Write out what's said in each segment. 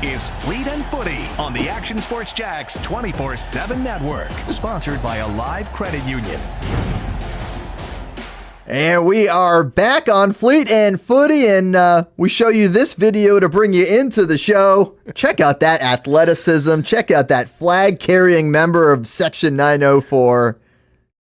is Fleet and Footy on the Action Sports Jacks 24/7 network, sponsored by Alive Credit Union. And we are back on Fleet and Footy, and we show you this video to bring you into the show. Check out that athleticism. Check out that flag-carrying member of Section 904.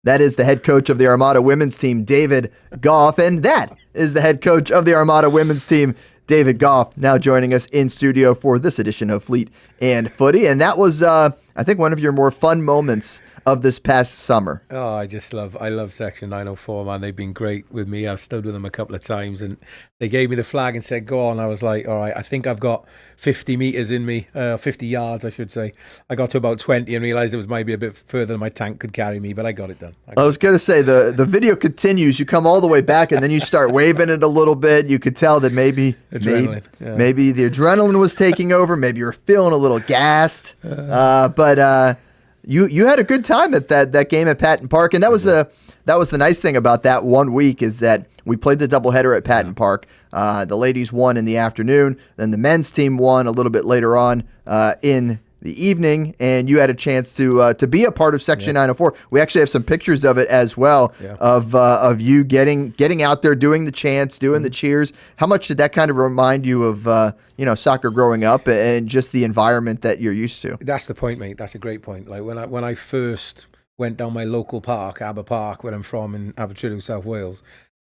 That is the head coach of the Armada women's team, David Gough, and that is the head coach of the Armada women's team, David Gough, now joining us in studio for this edition of Fleet and Footy. And that was, I think, one of your more fun moments of this past summer. Oh, I love Section 904, man. They've been great with me. I've stood with them a couple of times, and they gave me the flag and said, go on. I was like, all right, I think I've got 50 meters in me, 50 yards, I should say. I got to about 20 and realized it was maybe a bit further than my tank could carry me, but I got it done. I was going to say, the video continues. You come all the way back, and then you start waving it a little bit. You could tell that maybe the adrenaline was taking over. Maybe you were feeling a little gassed. But you had a good time at that game at Patton Park, and that was the nice thing about that 1 week is that we played the doubleheader at Patton Park. The ladies won in the afternoon, then the men's team won a little bit later on in the evening, and you had a chance to be a part of Section 904. We actually have some pictures of it as well, of you getting out there, doing the chants, doing the cheers. How much did that kind of remind you of soccer growing up and just the environment that you're used to? That's the point, mate. That's a great point. Like when I first went down my local park, Aber Park, where I'm from in Abertwydde, South Wales,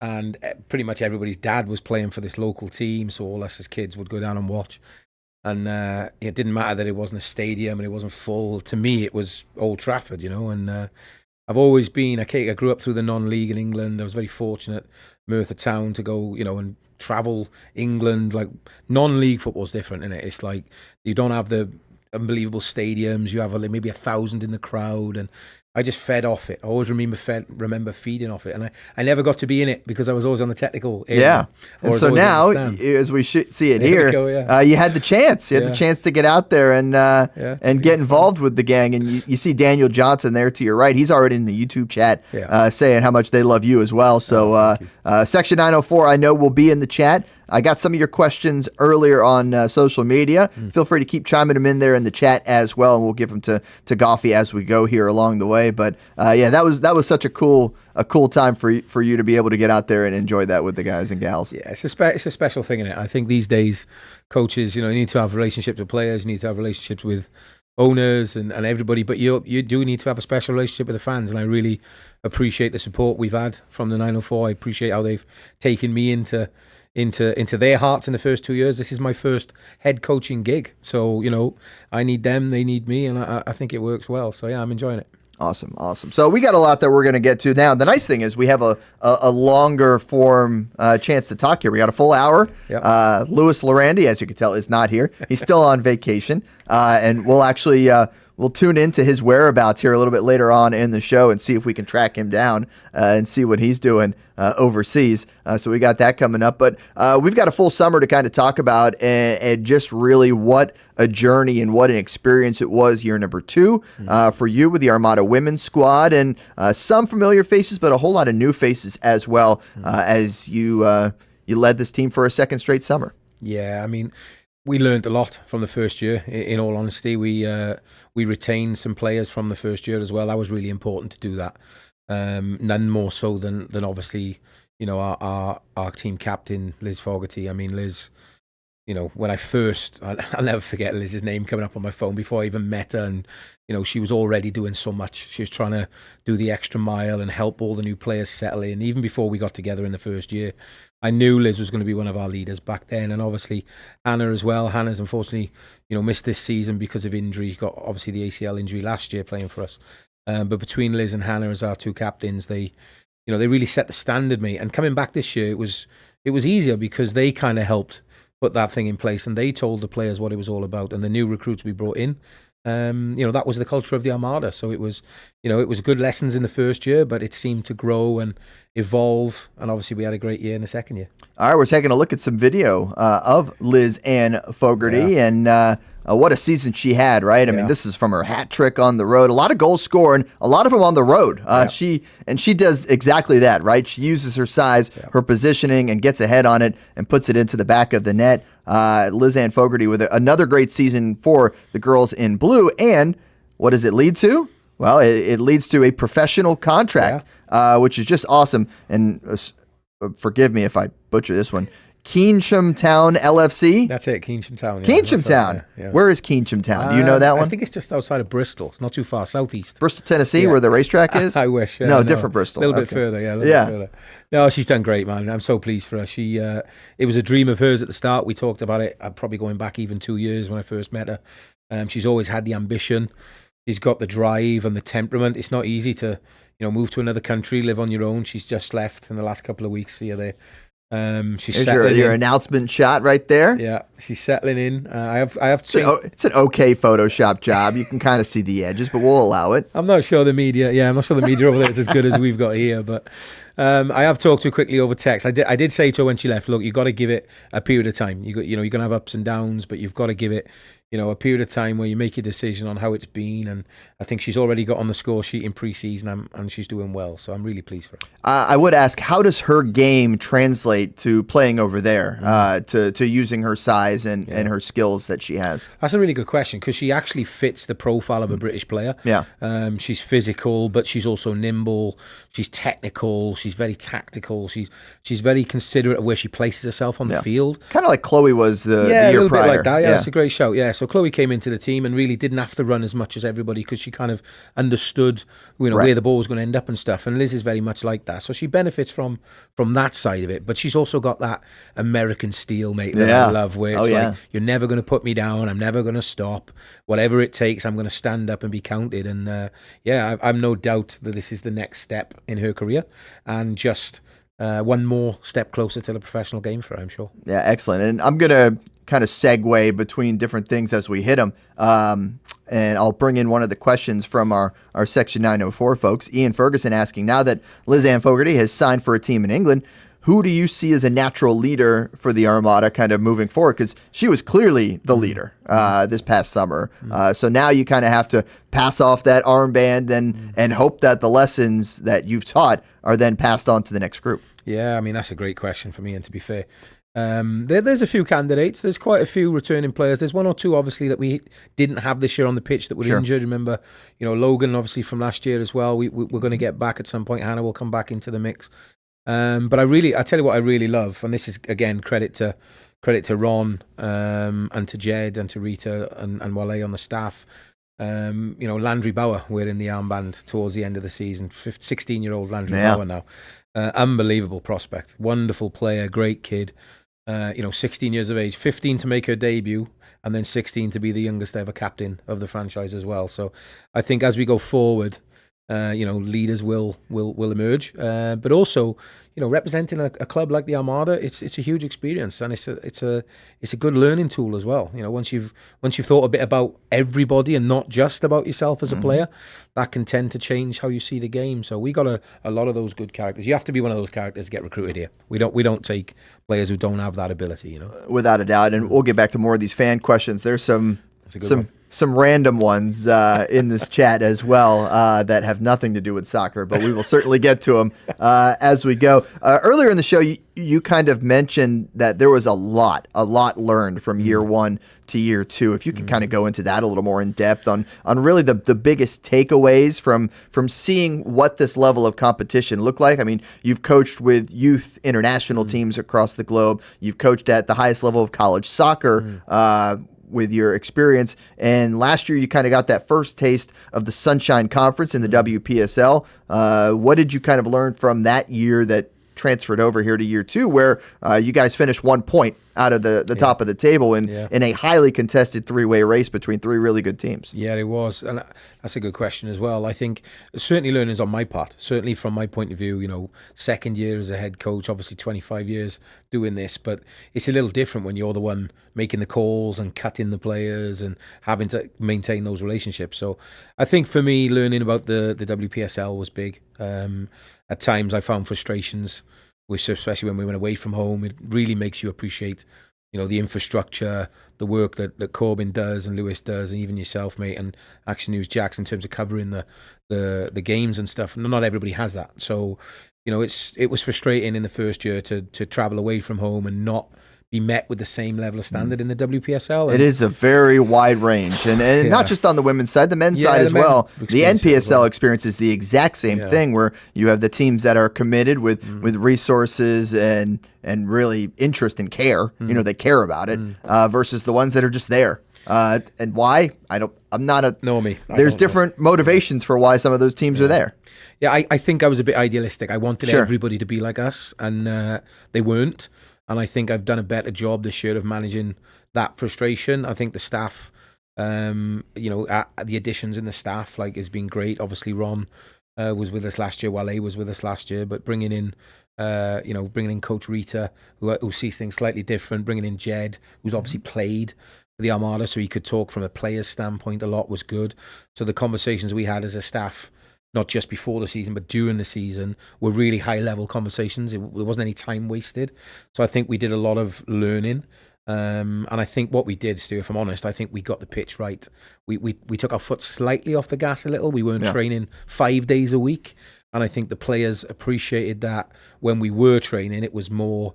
and pretty much everybody's dad was playing for this local team, so all us as kids would go down and watch. And it didn't matter that it wasn't a stadium and it wasn't full. To me, it was Old Trafford, and I've always been, I grew up through the non-league in England. I was very fortunate, Merthyr Town, to go, and travel England. Like, non-league football's different, innit? It's like, you don't have the unbelievable stadiums. You have maybe 1,000 in the crowd, and I just fed off it. I always remember feeding off it, and I never got to be in it because I was always on the technical area. Yeah, and so now, as we see it here, you had the chance. You had the chance to get out there and get involved with the gang. And you see Daniel Johnson there to your right. He's already in the YouTube chat saying how much they love you as well. So Section 904, I know, will be in the chat. I got some of your questions earlier on social media. Feel free to keep chiming them in there in the chat as well, and we'll give them to Goughy as we go here along the way. But that was such a cool time for you to be able to get out there and enjoy that with the guys and gals. Yeah, it's a special thing, isn't it? I think these days, coaches, you need to have relationships with players, you need to have relationships with owners and everybody, but you do need to have a special relationship with the fans, and I really appreciate the support we've had from the 904. I appreciate how they've taken me into their hearts in the first 2 years. This is my first head coaching gig. So, I need them, they need me, and I think it works well. So, yeah, I'm enjoying it. Awesome. So we got a lot that we're going to get to now. The nice thing is we have a longer form chance to talk here. We got a full hour. Yep. Louis Lorandi, as you can tell, is not here. He's still on vacation. And we'll actually... We'll tune into his whereabouts here a little bit later on in the show and see if we can track him down and see what he's doing overseas. So we got that coming up. But we've got a full summer to kind of talk about and just really what a journey and what an experience it was year number 2 for you with the Armada women's squad, and some familiar faces, but a whole lot of new faces as well as you led this team for a second straight summer. Yeah, I mean, we learned a lot from the first year. In all honesty, we retained some players from the first year as well. That was really important to do that. None more so than obviously, our team captain, Liz Fogarty. I mean, Liz, when I'll never forget Liz's name coming up on my phone before I even met her, and she was already doing so much. She was trying to do the extra mile and help all the new players settle in. Even before we got together in the first year, I knew Liz was going to be one of our leaders back then, and obviously Hannah as well. Hannah's unfortunately, missed this season because of injury. She got obviously the ACL injury last year playing for us. But between Liz and Hannah as our two captains, they really set the standard, mate. And coming back this year, it was easier because they kind of helped put that thing in place, and they told the players what it was all about. And the new recruits we brought in, that was the culture of the Armada. So it was good lessons in the first year, but it seemed to grow and evolve, and obviously we had a great year in the second year. All right, we're taking a look at some video of Liz Ann Fogarty, and what a season she had, right? I mean, this is from her hat trick on the road. A lot of goals scored, a lot of them on the road. She does exactly that, right? She uses her size, her positioning, and gets ahead on it and puts it into the back of the net. Liz Ann Fogarty with another great season for the girls in blue. And what does it lead to? Well, it leads to a professional contract, which is just awesome. And forgive me if I butcher this one. Keynsham Town LFC. That's it, Keynsham Town. Yeah, Keynsham Town. Yeah. Where is Keynsham Town? Do you know that one? I think it's just outside of Bristol. It's not too far, southeast. Bristol, Tennessee, where the racetrack is? I wish. No, different Bristol. A little bit further, a little bit further. No, she's done great, man. I'm so pleased for her. She, it was a dream of hers at the start. We talked about it, probably going back even 2 years when I first met her. She's always had the ambition. She's got the drive and the temperament. It's not easy to, move to another country, live on your own. She's just left in the last couple of weeks here. There. She's settling your in. announcement shot right there. Yeah, she's settling in. I have. It's an okay Photoshop job. You can kind of see the edges, but we'll allow it. I'm not sure the media. Yeah, I'm not sure the media over there is as good as we've got here. But I have talked to her quickly over text. I did say to her when she left, look, you got to give it a period of time. You're gonna have ups and downs, but you've got to give it, a period of time where you make your decision on how it's been. And I think she's already got on the score sheet in pre-season, and she's doing well. So I'm really pleased for her. I would ask, how does her game translate to playing over there, to using her size and her skills that she has? That's a really good question, because she actually fits the profile of a British player. Yeah. She's physical, but she's also nimble. She's technical. She's very tactical. She's very considerate of where she places herself on the field. Kind of like Chloe was the year a little prior. bit like that. Yeah, that's a great shout. Yeah, so Chloe came into the team and really didn't have to run as much as everybody, because she kind of understood, where the ball was going to end up and stuff. And Liz is very much like that, so she benefits from that side of it. But she's also got that American steel, mate, that I love, where it's like, you're never going to put me down. I'm never going to stop. Whatever it takes, I'm going to stand up and be counted. And I'm no doubt that this is the next step in her career, and just one more step closer to the professional game for her, I'm sure. Yeah, excellent. And I'm going to kind of segue between different things as we hit them. And I'll bring in one of the questions from our Section 904 folks. Ian Ferguson asking, now that Liz Ann Fogarty has signed for a team in England, who do you see as a natural leader for the Armada kind of moving forward? Because she was clearly the leader this past summer. So now you kind of have to pass off that armband and hope that the lessons that you've taught are then passed on to the next group. Yeah, I mean, that's a great question for me, and to be fair. There's a few candidates. There's quite a few returning players. There's one or two, obviously, that we didn't have this year on the pitch that were injured. Remember, Logan, obviously, from last year as well. We're going to get back at some point. Hannah will come back into the mix. But I tell you what I really love, and this is, again, credit to Ron and to Jed and to Rita and Wale on the staff. Landry Bauer, we're in the armband towards the end of the season. 16-year-old Landry Bauer now. Unbelievable prospect. Wonderful player, great kid. 16 years of age, 15 to make her debut, and then 16 to be the youngest ever captain of the franchise as well. So I think as we go forward, leaders will emerge, but also, representing a club like the Armada, it's a huge experience, and it's a good learning tool as well. Once you've thought a bit about everybody and not just about yourself as a player, that can tend to change how you see the game. So we got a lot of those good characters. You have to be one of those characters to get recruited here. We don't take players who don't have that ability. Without a doubt, and we'll get back to more of these fan questions. There's some random ones in this chat as well that have nothing to do with soccer, but we will certainly get to them as we go. Earlier in the show, you kind of mentioned that there was a lot learned from year one to year two. If you could kind of go into that a little more in depth on really the biggest takeaways from seeing what this level of competition looked like. I mean, you've coached with youth international teams across the globe. You've coached at the highest level of college soccer with your experience. And last year, you kind of got that first taste of the Sunshine Conference in the WPSL. What did you kind of learn from that year that transferred over here to year two, where you guys finished 1 point out of the top of the table in a highly contested three-way race between three really good teams? Yeah, it was. And that's a good question as well. I think certainly learnings on my part, certainly from my point of view, second year as a head coach, obviously 25 years doing this, but it's a little different when you're the one making the calls and cutting the players and having to maintain those relationships. So I think for me, learning about the WPSL was big. At times I found frustrations, which especially when we went away from home, it really makes you appreciate, the infrastructure, the work that Corbin does and Lewis does, and even yourself, mate, and Action News Jacks in terms of covering the games and stuff. Not everybody has that. So, it was frustrating in the first year to travel away from home and not be met with the same level of standard in the WPSL. It is a very wide range, and not just on the women's side, the men's side as well. The NPSL experience is the exact same thing, where you have the teams that are committed with resources and really interest and care. They care about it, versus the ones that are just there. And why? There's different motivations for why some of those teams are there. Yeah, I think I was a bit idealistic. I wanted everybody to be like us, and they weren't. And I think I've done a better job this year of managing that frustration. I think the staff, the additions in the staff, has been great. Obviously, Ron was with us last year, Wale was with us last year, but bringing in Coach Rita, who sees things slightly different, bringing in Jed, who's obviously played for the Armada, so he could talk from a player's standpoint a lot, was good. So the conversations we had as a staff, not just before the season, but during the season, were really high-level conversations. There wasn't any time wasted. So I think we did a lot of learning. And I think what we did, Stu, if I'm honest, I think we got the pitch right. We took our foot slightly off the gas a little. We weren't training 5 days a week. And I think the players appreciated that when we were training, it was more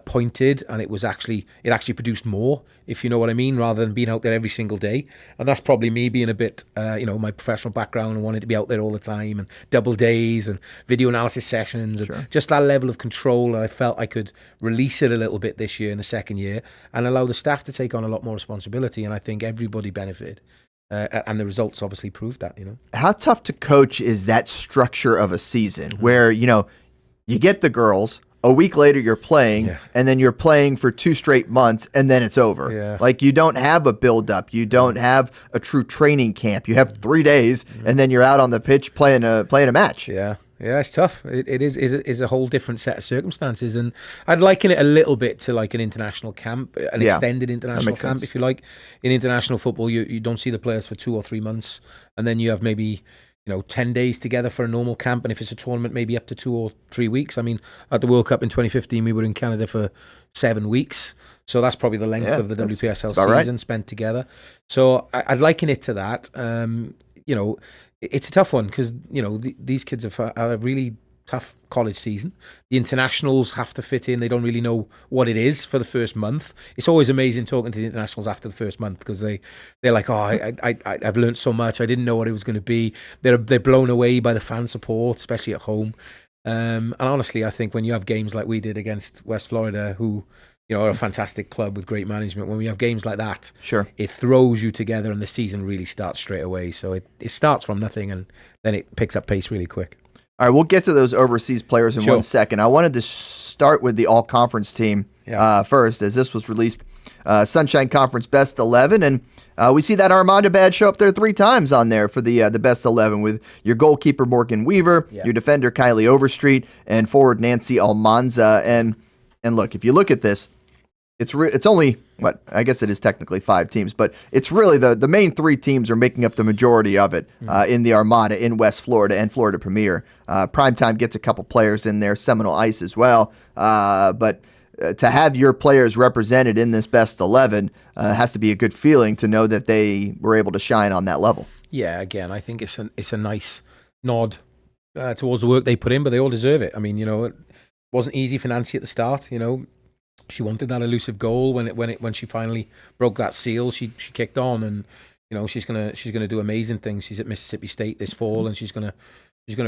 pointed, and it actually produced more, if you know what I mean, rather than being out there every single day. And that's probably me being a bit, my professional background and wanting to be out there all the time, and double days and video analysis sessions, and just that level of control. I felt I could release it a little bit this year in the second year and allow the staff to take on a lot more responsibility. And I think everybody benefited. And the results obviously proved that, How tough to coach is that structure of a season where, you get the girls, a week later you're playing, and then you're playing for 2 straight months, and then it's over. Yeah. You don't have a build-up. You don't have a true training camp. You have 3 days, and then you're out on the pitch playing a match. Yeah. Yeah, it's tough. It is a whole different set of circumstances, and I'd liken it a little bit to an international camp, an extended international camp, if you like. In international football, you don't see the players for 2 or 3 months, and then you have maybe 10 days together for a normal camp, and if it's a tournament, maybe up to 2 or 3 weeks. I mean, at the World Cup in 2015, we were in Canada for 7 weeks, so that's probably the length of the WPSL season spent together. So I'd liken it to that. It's a tough one because these kids have had a really tough college season. The internationals have to fit in. They don't really know what it is for the first month. It's always amazing talking to the internationals after the first month, because they're like, I've learned so much. I didn't know what it was going to be. They're blown away by the fan support, especially at home. And honestly, I think when you have games like we did against West Florida, who are a fantastic club with great management, when we have games like that, it throws you together, and the season really starts straight away. So it starts from nothing, and then it picks up pace really quick. All right, we'll get to those overseas players in 1 second. I wanted to start with the all-conference team first, as this was released, Sunshine Conference Best 11, and we see that Armada badge show up there 3 times on there for the Best 11, with your goalkeeper Morgan Weaver, your defender Kylie Overstreet, and forward Nancy Almanza. And look, if you look at this, it's only, I guess it is technically 5 teams, but it's really the main 3 teams are making up the majority of it in the Armada, in West Florida and Florida Premier. Primetime gets a couple players in there, Seminole Ice as well. But to have your players represented in this Best 11 has to be a good feeling to know that they were able to shine on that level. Yeah, again, I think it's a nice nod towards the work they put in, but they all deserve it. I mean, it wasn't easy for Nancy at the start, She wanted that elusive goal when she finally broke that seal. She kicked on, and she's gonna do amazing things. She's at Mississippi State this fall, and she's gonna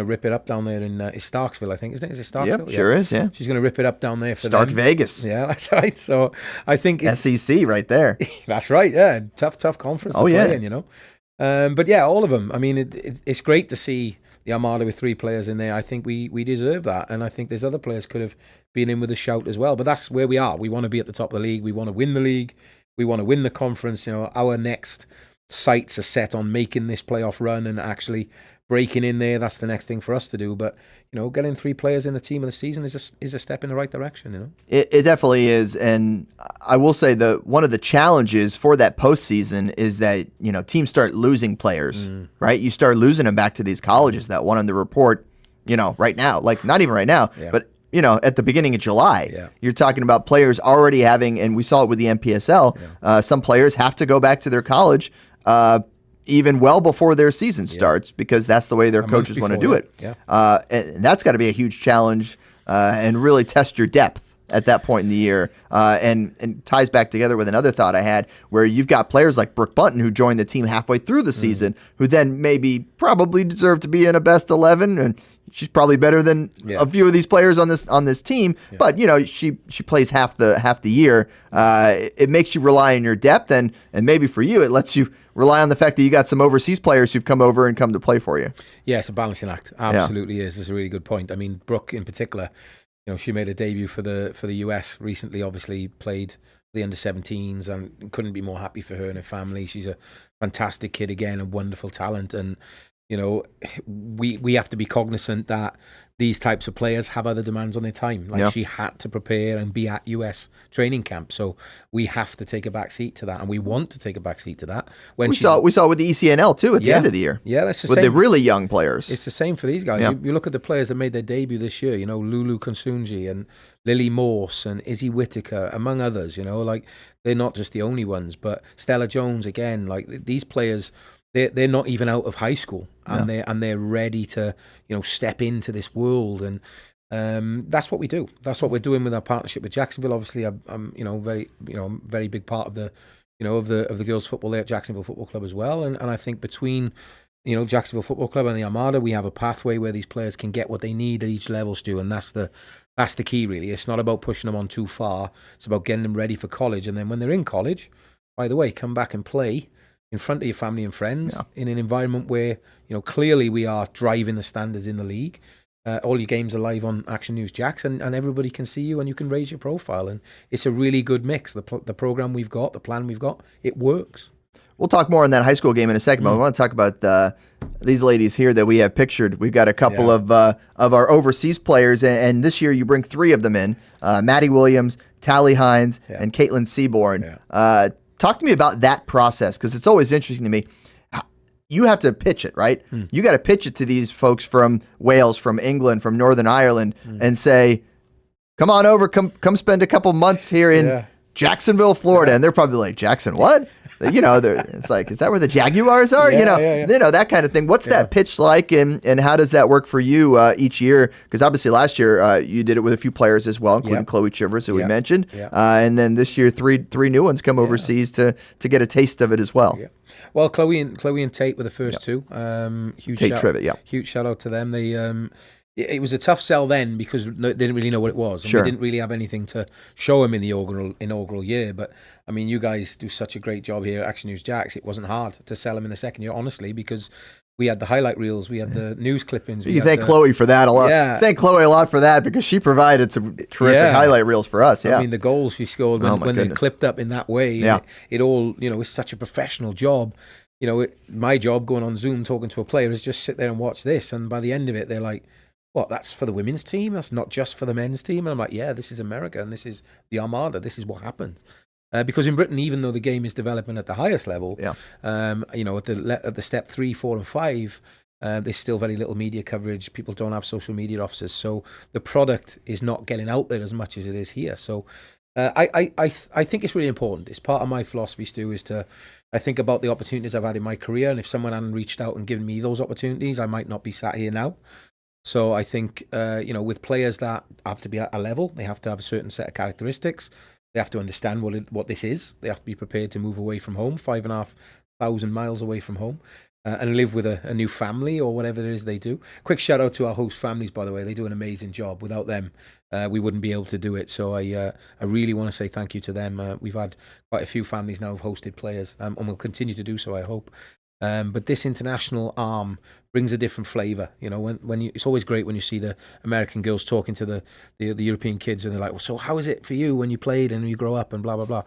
rip it up down there in Starksville, I think, isn't it? Is it Starksville? Yep, sure is. Yeah, she's gonna rip it up down there for Stark Vegas. Yeah, that's right. So I think it's SEC right there. That's right. Yeah, tough conference to play in. But yeah, all of them. I mean, it's great to see the Armada with 3 players in there. I think we deserve that, and I think there's other players could have been in with a shout as well. But that's where we are. We want to be at the top of the league. We want to win the league. We want to win the conference. Our next sights are set on making this playoff run and actually breaking in there. That's the next thing for us to do. But getting 3 players in the team of the season is a step in the right direction. It definitely is, and I will say one of the challenges for that postseason is that teams start losing players, right? You start losing them back to these colleges. That one on the report, right now, not even right now, but at the beginning of July, you're talking about players already having, and we saw it with the NPSL. Some players have to go back to their college. Even well before their season starts, because that's the way their coaches want to do it. And that's got to be a huge challenge and really test your depth at that point in the year, and ties back together with another thought I had, where you've got players like Brooke Bunton who joined the team halfway through the season, who then probably deserve to be in a best 11, and she's probably better than a few of these players on this team. Yeah. But she plays half the year. It makes you rely on your depth, and maybe for you it lets you rely on the fact that you got some overseas players who've come over and come to play for you. Yeah, it's a balancing act. Absolutely is. It's a really good point. I mean, Brooke in particular, she made a debut for the US recently. Obviously played the under-17s, and couldn't be more happy for her and her family. She's a fantastic kid again, a wonderful talent, and we have to be cognizant that these types of players have other demands on their time. Like she had to prepare and be at US training camp, so we have to take a back seat to that, and we want to take a back seat to that. When we saw it with the ECNL too at the end of the year. Yeah, that's the same with the really young players. It's the same for these guys. You look at the players that made their debut this year. Lulu Konsunji and Lily Morse and Izzy Whittaker, among others. Like they're not just the only ones, but Stella Jones again. Like these players. They're not even out of high school, and they're ready to step into this world, and that's what we do. That's what we're doing with our partnership with Jacksonville. Obviously, I'm very big part of the of the girls football there at Jacksonville Football Club as well, and I think between Jacksonville Football Club and the Armada, we have a pathway where these players can get what they need at each level, Stu, and that's the key really. It's not about pushing them on too far. It's about getting them ready for college, and then when they're in college, by the way, come back and play in front of your family and friends in an environment where, clearly we are driving the standards in the league. All your games are live on Action News Jacks, and everybody can see you, and you can raise your profile. And it's a really good mix. The program we've got, the plan we've got, it works. We'll talk more on that high school game in a second, but I want to talk about these ladies here that we have pictured. We've got a couple of our overseas players, and this year you bring 3 of them in, Maddie Williams, Tally Hines, and Caitlin Seaborn. Talk to me about that process, because it's always interesting to me. You have to pitch it, right? You got to pitch it to these folks from Wales, from England, from Northern Ireland, and say, come on over, come spend a couple months here in Jacksonville, Florida. And they're probably like, Jackson, what? It's like, is that where the Jaguars are? That kind of thing. What's that pitch like, and how does that work for you each year? Because obviously last year you did it with a few players as well, including Chloe Chivers, who we mentioned, and then this year three new ones come overseas to get a taste of it as well. Well, Chloe and Tate were the first two. Huge Tate Trivet, huge shout out to them. They it was a tough sell then because they didn't really know what it was. And we didn't really have anything to show them in the inaugural year. But, I mean, you guys do such a great job here at Action News Jacks. It wasn't hard to sell them in the second year, honestly, because we had the highlight reels, we had the news clippings. You thank Chloe for that a lot. Thank Chloe a lot for that, because she provided some terrific highlight reels for us. I mean, the goals she scored when they're clipped up in that way, it all, it's such a professional job. My job going on Zoom talking to a player is just sit there and watch this. And by the end of it, they're like, what, that's for the women's team? That's not just for the men's team? And I'm like, yeah, this is America, and this is the Armada. This is what happened. Because in Britain, even though the game is developing at the highest level, at the step 3, 4, and 5, there's still very little media coverage. People don't have social media officers, so the product is not getting out there as much as it is here. So I think it's really important. It's part of my philosophy, Stu, I think about the opportunities I've had in my career, and if someone hadn't reached out and given me those opportunities, I might not be sat here now. So I think, with players that have to be at a level, they have to have a certain set of characteristics. They have to understand what this is. They have to be prepared to move away from home, 5,500 miles away from home, and live with a new family or whatever it is they do. Quick shout out to our host families, by the way. They do an amazing job. Without them, we wouldn't be able to do it. So I really want to say thank you to them. We've had quite a few families now who've hosted players, and we'll continue to do so, I hope. But this international arm brings a different flavour. It's always great when you see the American girls talking to the European kids, and they're like, well, so how is it for you when you played and you grow up and blah, blah, blah.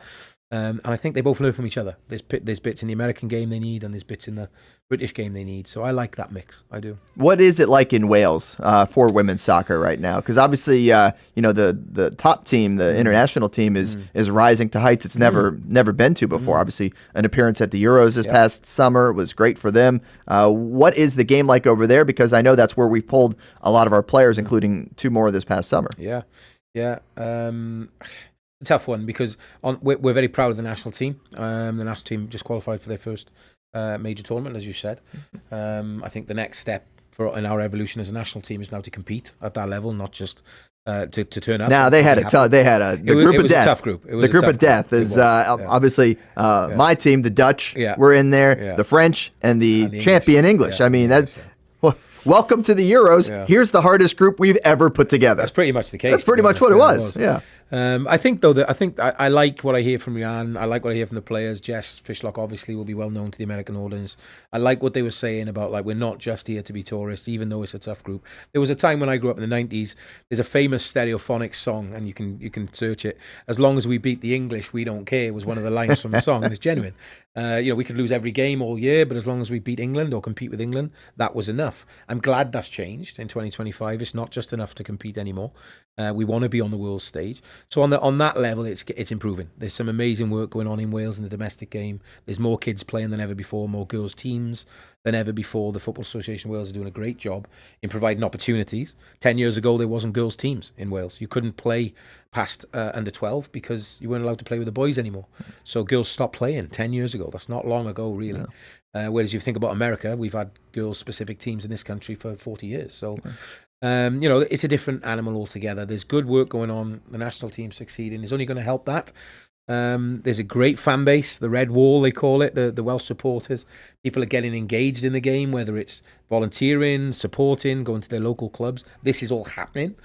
And I think they both learn from each other. There's bits in the American game they need, and there's bits in the British game they need. So I like that mix. I do. What is it like in Wales for women's soccer right now? Because obviously, the top team, the international team, is rising to heights it's never been to before. Obviously, an appearance at the Euros this past summer was great for them. What is the game like over there? Because I know that's where we pulled a lot of our players, including 2 more this past summer. Yeah. A tough one, because we're very proud of the national team. The national team just qualified for their first major tournament, as you said. I think the next step in our evolution as a national team is now to compete at that level, not just to turn up. Now they had a group of death. A tough group. The group of death is obviously my team. The Dutch were in there, the French, and the champion English. I mean that. Welcome to the Euros. Yeah. Here's the hardest group we've ever put together. That's pretty much the case. That's pretty much what it was. Yeah. I think though that I like what I hear from Jan. I like what I hear from the players. Jess Fishlock obviously will be well known to the American audience. I like what they were saying about we're not just here to be tourists, even though it's a tough group. There was a time when I grew up in the 90s. There's a famous Stereophonics song, and you can search it. As long as we beat the English, we don't care was one of the lines from the song, and it's genuine. We could lose every game all year, but as long as we beat England or compete with England, that was enough. I'm glad that's changed in 2025. It's not just enough to compete anymore. We want to be on the world stage. So on that level, it's improving. There's some amazing work going on in Wales in the domestic game. There's more kids playing than ever before, more girls teams than ever before. The Football Association of Wales is doing a great job in providing opportunities. 10 years ago, there wasn't girls teams in Wales. You couldn't play past under 12 because you weren't allowed to play with the boys anymore. So girls stopped playing 10 years ago. That's not long ago, really. No. Whereas you think about America, we've had girls-specific teams in this country for 40 years. So... it's a different animal altogether. There's good work going on. The national team succeeding is only going to help that. There's a great fan base, the Red Wall, they call it, the Welsh supporters. People are getting engaged in the game, whether it's volunteering, supporting, going to their local clubs. This is all happening.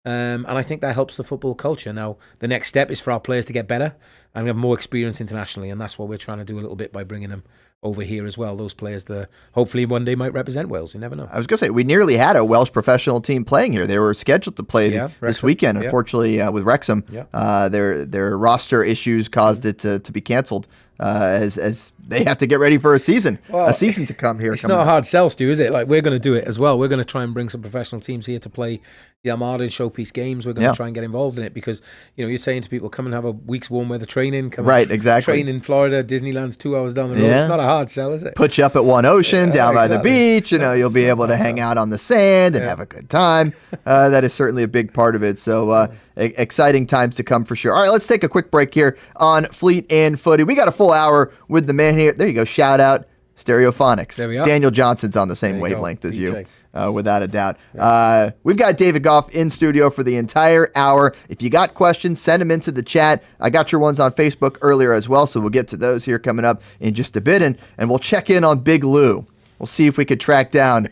And I think that helps the football culture. Now, the next step is for our players to get better and have more experience internationally. And that's what we're trying to do a little bit by bringing them over here as well. Those players that hopefully one day might represent Wales. You never know. I was going to say, we nearly had a Welsh professional team playing here. They were scheduled to play this weekend. Unfortunately, with Wrexham, their roster issues caused it to be canceled. As they have to get ready for a season to come here. It's not a hard sell, Stu, is it? We're going to do it as well. We're going to try and bring some professional teams here to play the Armada and showpiece games. We're going to try and get involved in it because you're saying to people, come and have a week's warm weather training. Train in Florida. Disneyland's 2 hours down the road. Yeah. It's not a hard sell, is it? Put you up at One Ocean down by the beach. You'll be able to hang out on the sand and have a good time. That is certainly a big part of it. So exciting times to come for sure. All right, let's take a quick break here on Fleet and Footy. We got a full hour with the man here. There you go. Shout out Stereophonics. There we are. Daniel Johnson's on the same wavelength as you, without a doubt. Yeah. We've got David Gough in studio for the entire hour. If you got questions, send them into the chat. I got your ones on Facebook earlier as well, so we'll get to those here coming up in just a bit, and we'll check in on Big Lou. We'll see if we could track down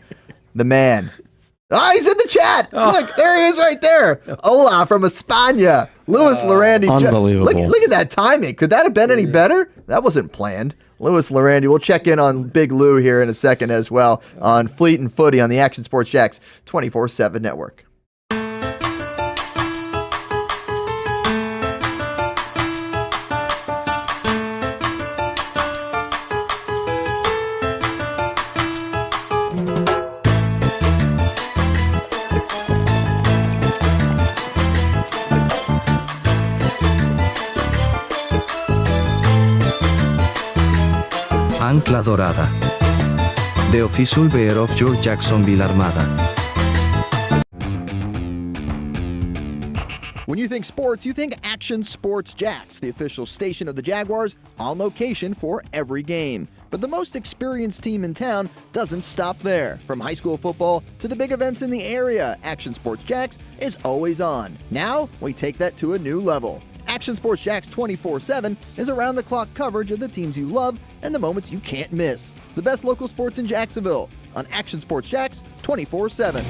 the man. He's in the chat. Look, there he is right there. Hola from España. Luis Lorandi. Unbelievable. Look at that timing. Could that have been any better? That wasn't planned. Luis Lorandi. We'll check in on Big Lou here in a second as well on Fleet and Footy on the Action Sports Jacks 24/7 network. Ancla Dorada. The official bear of your Jacksonville Armada. When you think sports, you think Action Sports Jacks, the official station of the Jaguars, on location for every game. But the most experienced team in town doesn't stop there. From high school football to the big events in the area, Action Sports Jacks is always on. Now, we take that to a new level. Action Sports Jacks 24/7 is around-the-clock coverage of the teams you love and the moments you can't miss. The best local sports in Jacksonville on Action Sports Jacks 24/7.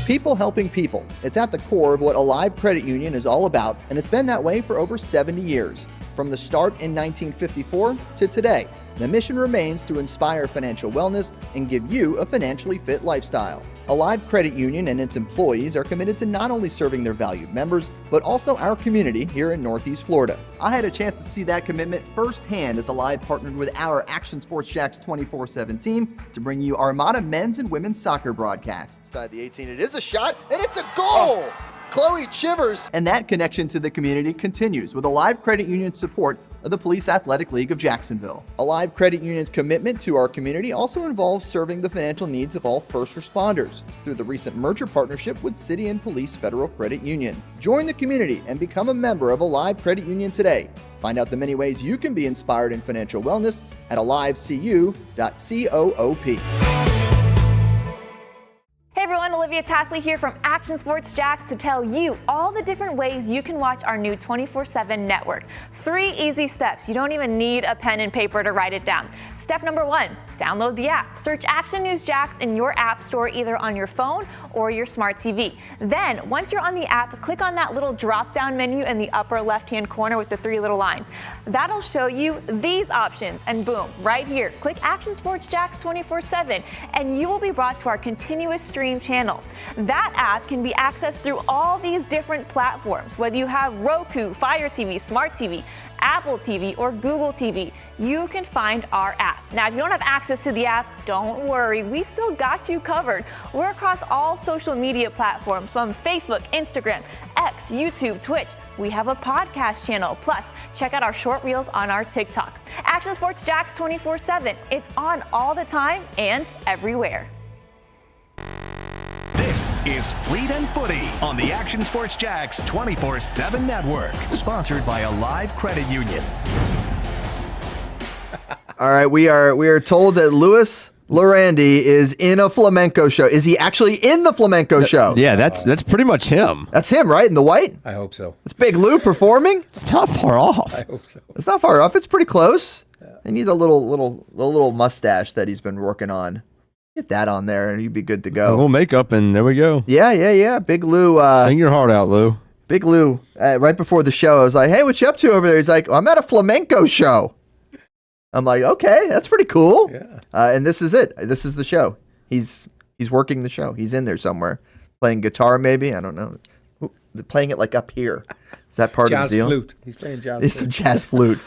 People helping people. It's at the core of what Alive Credit Union is all about, and it's been that way for over 70 years. From the start in 1954 to today, the mission remains to inspire financial wellness and give you a financially fit lifestyle. Alive Credit Union and its employees are committed to not only serving their valued members, but also our community here in Northeast Florida. I had a chance to see that commitment firsthand as Alive partnered with our Action Sports Jacks 24/7 team to bring you Armada men's and women's soccer broadcasts. Inside the 18, it is a shot, and it's a goal! Chloe Chivers! And that connection to the community continues with Alive Credit Union's support of the Police Athletic League of Jacksonville. Alive Credit Union's commitment to our community also involves serving the financial needs of all first responders through the recent merger partnership with City and Police Federal Credit Union. Join the community and become a member of Alive Credit Union today. Find out the many ways you can be inspired in financial wellness at alivecu.coop. Olivia Tasley here from Action Sports Jacks to tell you all the different ways you can watch our new 24/7 network. 3 easy steps. You don't even need a pen and paper to write it down. Step number 1, download the app. Search Action News Jacks in your app store either on your phone or your smart TV. Then, once you're on the app, click on that little drop-down menu in the upper left-hand corner with the 3 little lines. That'll show you these options, and boom, right here, click Action Sports Jacks 24/7, and you will be brought to our continuous stream channel. That app can be accessed through all these different platforms. Whether you have Roku, Fire TV, Smart TV, Apple TV, or Google TV, you can find our app. Now, if you don't have access to the app, don't worry, we still got you covered. We're across all social media platforms from Facebook, Instagram, X, YouTube, Twitch. We have a podcast channel. Plus, check out our short reels on our TikTok. Action Sports Jacks 24/7. It's on all the time and everywhere. This is Fleet and Footy on the Action Sports Jacks 24/7 network, sponsored by a live credit union. All right, we are told that Louis Lorandi is in a flamenco show. Is he actually in the flamenco show? Yeah, that's pretty much him. That's him, right? In the white? I hope so. It's Big Lou performing? It's not far off. I hope so. It's not far off. It's pretty close. I need a little mustache that he's been working on. Get that on there, and you'd be good to A go. little makeup, and there we go. Yeah. Big Lou. Sing your heart out, Lou. Big Lou. Right before the show, I was like, "Hey, what you up to over there?" He's like, "I'm at a flamenco show." I'm like, "Okay, that's pretty cool." Yeah. And this is it. This is the show. He's working the show. He's in there somewhere, playing guitar, maybe. I don't know. They're playing it like up here. Is that part Jazz of the deal? flute. He's playing jazz It's a flute. jazz flute.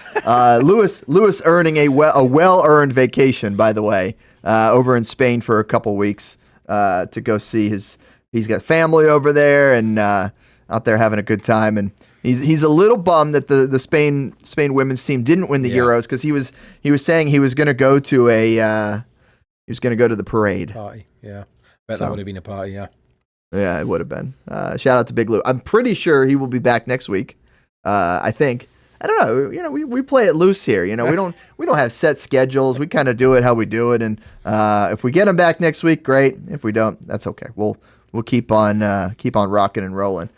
Lewis earning a well-earned vacation, by the way, over in Spain for a couple weeks to go see he's got family over there and out there having a good time. And he's a little bummed that the Spain women's team didn't win the Euros, because he was saying he was going to go to the parade. Party, yeah. Bet that would have been a party, yeah. Yeah, it would have been. Shout out to Big Lou. I'm pretty sure he will be back next week. I think. I don't know. You know, we play it loose here. You know, we don't have set schedules. We kind of do it how we do it. And if we get him back next week, great. If we don't, that's okay. We'll keep on rocking and rolling.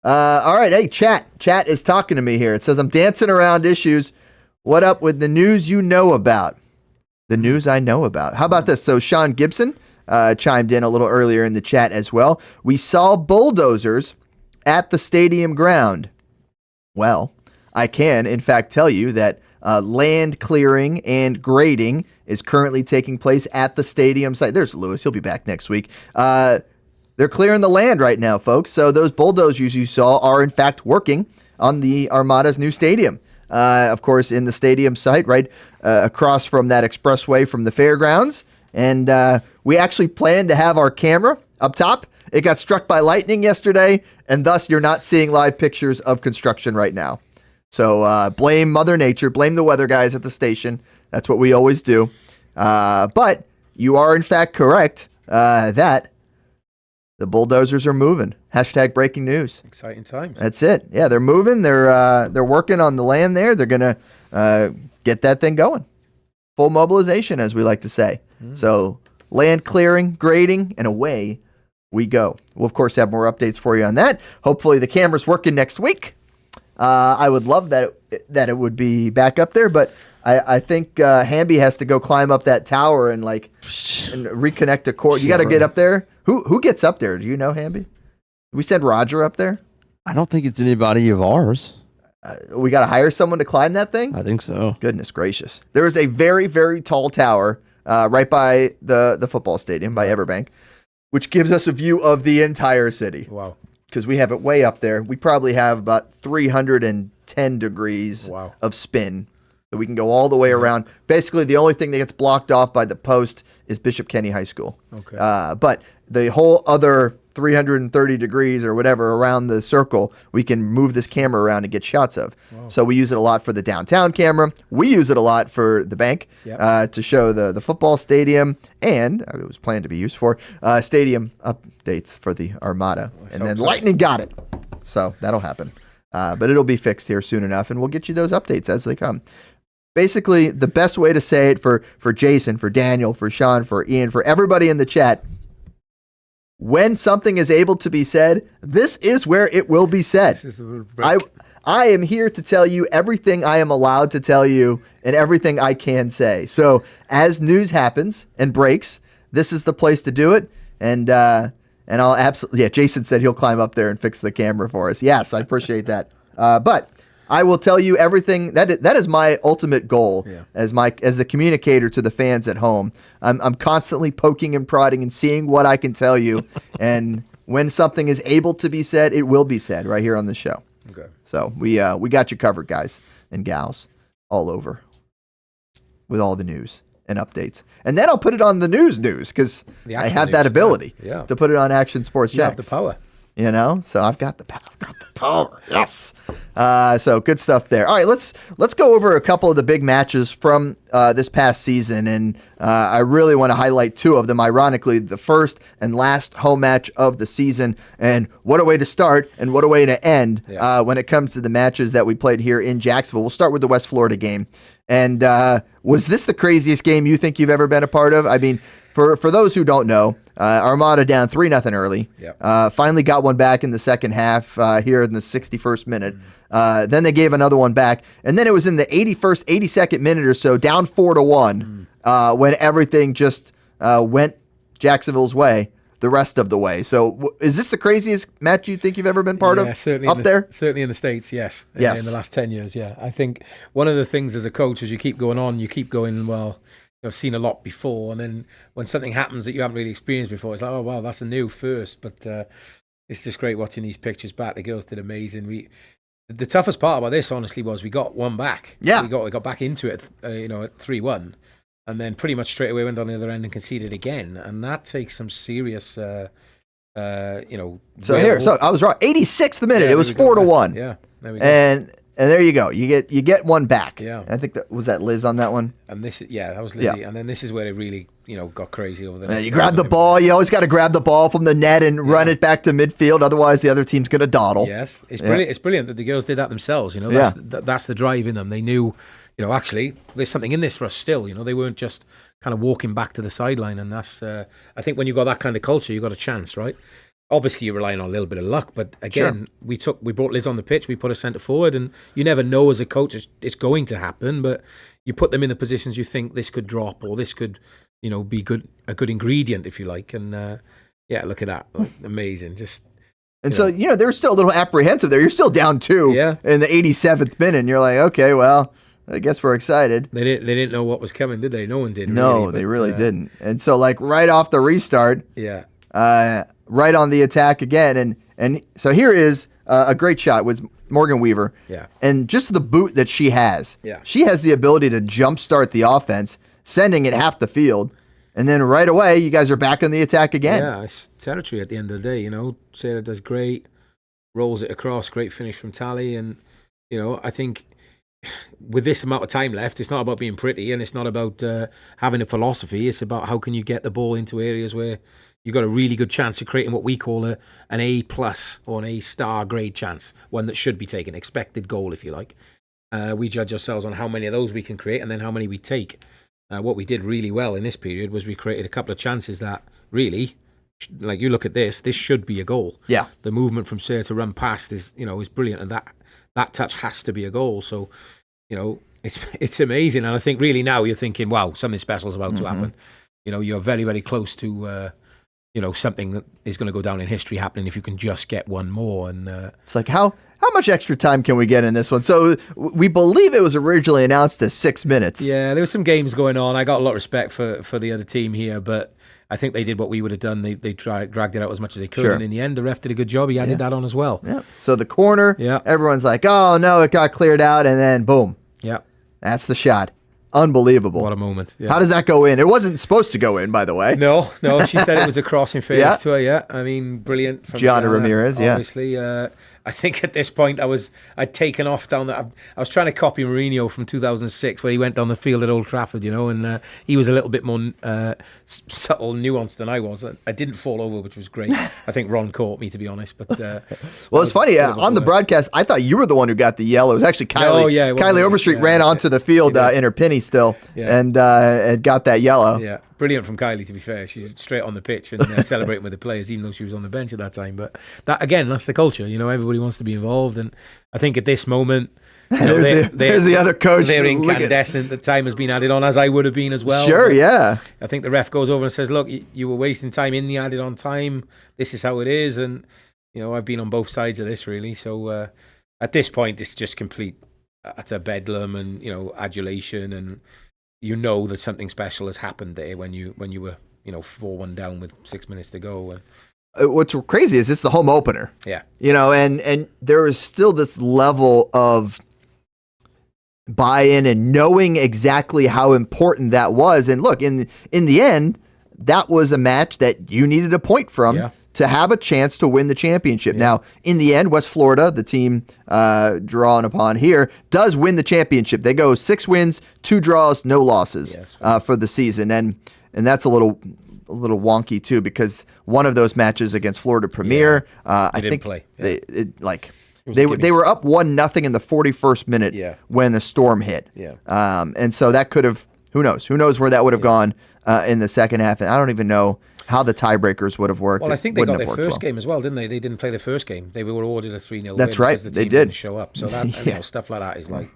All right. Hey, chat is talking to me here. It says I'm dancing around issues. What up with the news you know about? The news I know about. How about this? So Sean Gibson chimed in a little earlier in the chat as well. We saw bulldozers at the stadium ground. Well, I can, in fact, tell you that land clearing and grading is currently taking place at the stadium site. There's Lewis. He'll be back next week. They're clearing the land right now, folks. So those bulldozers you saw are, in fact, working on the Armada's new stadium. Of course, in the stadium site, right across from that expressway from the fairgrounds. And we actually planned to have our camera up top. It got struck by lightning yesterday, and thus you're not seeing live pictures of construction right now. So blame Mother Nature, blame the weather guys at the station. That's what we always do. But you are, in fact, correct that the bulldozers are moving. Hashtag breaking news. Exciting times. That's it. Yeah, they're moving. They're working on the land there. They're going to get that thing going. Full mobilization, as we like to say. So land clearing, grading, and away we go. We'll, of course, have more updates for you on that. Hopefully the camera's working next week. I would love that it would be back up there, but I think Hamby has to go climb up that tower and reconnect a cord. You got to get up there. Who gets up there? Do you know, Hamby? We send Roger up there? I don't think it's anybody of ours. We got to hire someone to climb that thing? I think so. Goodness gracious. There is a very, very tall tower right by the football stadium, by Everbank, which gives us a view of the entire city. Wow. Because we have it way up there. We probably have about 310 degrees of spin. So we can go all the way around. Basically, the only thing that gets blocked off by the post is Bishop Kenny High School. Okay. But the whole other 330 degrees or whatever around the circle, we can move this camera around and get shots of. Wow. So we use it a lot for the downtown camera. We use it a lot for the bank to show the football stadium, and it was planned to be used for stadium updates for the Armada. And then Lightning got it. So that'll happen. But it'll be fixed here soon enough, and we'll get you those updates as they come. Basically, the best way to say it for Jason, for Daniel, for Sean, for Ian, for everybody in the chat, when something is able to be said, this is where it will be said. I am here to tell you everything I am allowed to tell you and everything I can say. So as news happens and breaks, this is the place to do it. And I'll absolutely, Jason said he'll climb up there and fix the camera for us. Yes, I appreciate that. But I will tell you everything. That is my ultimate goal as the communicator to the fans at home. I'm constantly poking and prodding and seeing what I can tell you. And when something is able to be said, it will be said right here on the show. Okay. So we got you covered, guys and gals, all over with all the news and updates. And then I'll put it on the news because I have that ability to put it on Action Sports Jacks. You have the power. You know, so I've got the power. Yes. So good stuff there. All right, let's go over a couple of the big matches from this past season, and I really want to highlight two of them. Ironically, the first and last home match of the season, and what a way to start and what a way to end when it comes to the matches that we played here in Jacksonville. We'll start with the West Florida game. And was this the craziest game you think you've ever been a part of? I mean, for those who don't know, Armada down 3-0 early. Finally got one back in the second half here in the 61st minute. Then they gave another one back. And then it was in the 81st, 82nd minute or so, down 4-1, when everything just went Jacksonville's way the rest of the way. So is this the craziest match you think you've ever been part of? Certainly there? Certainly in the States, yes. Yes. In the last 10 years, I think one of the things as a coach, as you keep going on, you keep going, well, I've seen a lot before, and then when something happens that you haven't really experienced before, it's like, oh wow, that's a new first. But it's just great watching these pictures back. The girls did amazing. The toughest part about this, honestly, was we got one back. Yeah, we got back into it, at 3-1, and then pretty much straight away went on the other end and conceded again, and that takes some serious, So I was wrong. 86th minute, it was 4-1. Yeah, there we go. And there you go. You get one back. Yeah. I think that was Liz on that one. And that was Lizzie. Yeah. And then this is where it really, got crazy over the next. You grab the ball. You always got to grab the ball from the net and run it back to midfield. Otherwise, the other team's going to dawdle. Yes, it's brilliant. It's brilliant that the girls did that themselves. That's the drive in them. They knew, actually, there's something in this for us still. They weren't just kind of walking back to the sideline. And that's, I think, when you got that kind of culture, you got a chance, right? Obviously, you're relying on a little bit of luck, but again, we brought Liz on the pitch, we put a centre forward, and you never know as a coach it's going to happen, but you put them in the positions you think this could drop or this could, be a good ingredient, if you like. And look at that, amazing, just. And so they're still a little apprehensive there. You're still down 2 in the 87th minute, and you're like, okay, well, I guess we're excited. They didn't know what was coming, did they? No one did. No, they really didn't. And so, right off the restart, right on the attack again. And so here is a great shot with Morgan Weaver. Yeah. And just the boot that she has. Yeah. She has the ability to jumpstart the offense, sending it half the field. And then right away, you guys are back on the attack again. Yeah, it's territory at the end of the day, Sarah does great, rolls it across, great finish from Tally. And, I think with this amount of time left, it's not about being pretty and it's not about having a philosophy. It's about how can you get the ball into areas where you've got a really good chance of creating what we call an A+ or an A* grade chance, one that should be taken, expected goal, if you like. We judge ourselves on how many of those we can create and then how many we take. What we did really well in this period was we created a couple of chances that really, like you look at this should be a goal. Yeah. The movement from Sarah to run past is brilliant, and that touch has to be a goal. So, it's amazing. And I think really now you're thinking, wow, something special is about to happen. You're very, very close to something that is going to go down in history happening if you can just get one more. And it's like, how much extra time can we get in this one? So we believe it was originally announced as 6 minutes. Yeah, there were some games going on. I got a lot of respect for the other team here, but I think they did what we would have done. They dragged it out as much as they could. Sure. And in the end, the ref did a good job. He added that on as well. Yeah. So the corner, everyone's like, oh, no, it got cleared out. And then, boom. Yeah. That's the shot. Unbelievable. What a moment. Yeah. How does that go in? It wasn't supposed to go in, by the way. No. She said it was a cross in fairness to her, I mean, brilliant. From Gianna Ramirez, obviously. I think at this point I'd taken off down that. I was trying to copy Mourinho from 2006 where he went down the field at Old Trafford, and he was a little bit more subtle, nuanced than I was. I didn't fall over, which was great. I think Ron caught me, to be honest. But well, it's funny. On the broadcast, I thought you were the one who got the yellow. It was actually Kylie. Kylie Overstreet ran onto the field in her penny still and got that yellow. Yeah. brilliant from Kylie, to be fair. She's straight on the pitch and celebrating with the players, even though she was on the bench at that time. But that, again, that's the culture. Everybody wants to be involved. And I think at this moment, there's the other coach. They're incandescent. The time has been added on, as I would have been as well. Sure, but yeah. I think the ref goes over and says, look, you were wasting time in the added on time. This is how it is. And, I've been on both sides of this, really. So at this point, it's just complete utter bedlam and, adulation. And that something special has happened there when you were, 4-1 down with 6 minutes to go. And, what's crazy is it's the home opener. Yeah. And there is still this level of buy-in and knowing exactly how important that was. And look, in the end, that was a match that you needed a point from to have a chance to win the championship. Now, in the end, West Florida, the team drawn upon here, does win the championship. They go 6 wins, 2 draws, no losses for the season. And that's a little wonky too, because one of those matches against Florida Premier, I think play. They were up 1-0 in the 41st minute when the storm hit. And so that could have, who knows where that would have gone in the second half. And I don't even know how the tiebreakers would have worked. Well, I think they got their first game as well, didn't they? They didn't play their first game. They were awarded a 3-0 win. That's right. Because the team They did. Didn't show up. So that stuff like that is like,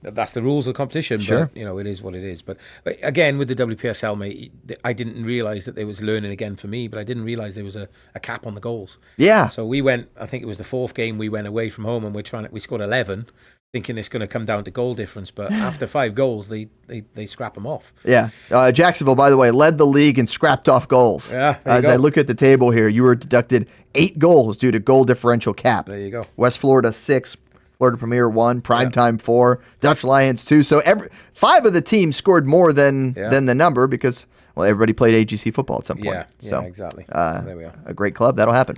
that's the rules of the competition. Sure. But it is what it is. But again, with the WPSL, mate, I didn't realise that there was learning again for me. But I didn't realise there was a cap on the goals. Yeah. So we went. I think it was the 4th game. We went away from home and we scored 11. Thinking it's going to come down to goal difference, but after 5 goals, they scrap them off. Yeah. Jacksonville, by the way, led the league in scrapped off goals. Yeah. As I look at the table here, you were deducted 8 goals due to goal differential cap. There you go. West Florida 6, Florida Premier 1, Primetime 4, Dutch Lions 2. So 5 of the teams scored more than the number because everybody played AGC football at some point. Yeah, exactly. There we are. A great club. That'll happen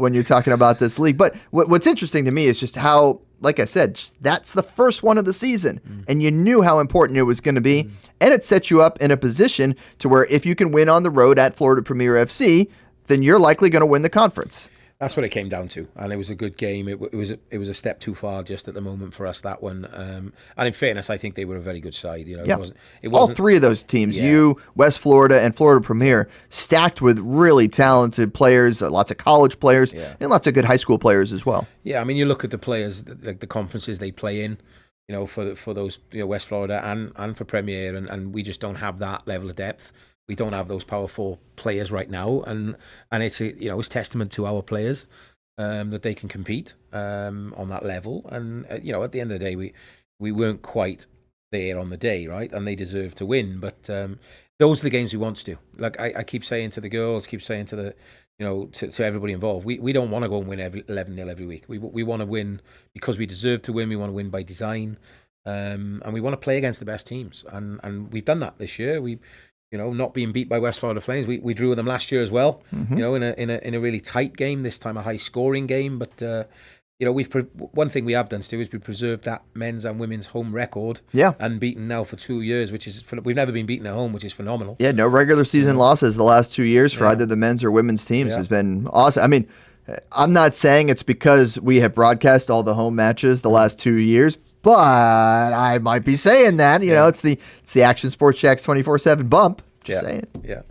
when you're talking about this league. But what's interesting to me is just how, like I said, that's the first one of the season, and you knew how important it was going to be, and it sets you up in a position to where if you can win on the road at Florida Premier FC, then you're likely going to win the conference. That's what it came down to, and it was a good game. It was a step too far just at the moment for us, that one. And in fairness, I think they were a very good side. It wasn't all 3 of those teams, you, West Florida, and Florida Premier, stacked with really talented players, lots of college players, and lots of good high school players as well. Yeah, I mean, you look at the players, like the conferences they play in, for those West Florida and for Premier, and we just don't have that level of depth. We don't have those Power 4 players right now, and it's it's testament to our players that they can compete on that level. And at the end of the day, we weren't quite there on the day, right? And they deserve to win. But those are the games we want to do. Like I keep saying to the girls, keep saying to the to everybody involved, we don't want to go and win 11-0 every week. We want to win because we deserve to win. We want to win by design, and we want to play against the best teams. And we've done that this year. Not being beat by West Florida Flames. We drew with them last year as well. In a really tight game. This time a high scoring game. But one thing we have done, Stu, is we preserved that men's and women's home record. Yeah. Unbeaten now for 2 years, we've never been beaten at home, which is phenomenal. Yeah, no regular season losses the last 2 years for either the men's or women's teams has been awesome. I mean, I'm not saying it's because we have broadcast all the home matches the last 2 years, but I might be saying that. It's the Action Sports Jacks 24/7 bump. Just saying. Yeah.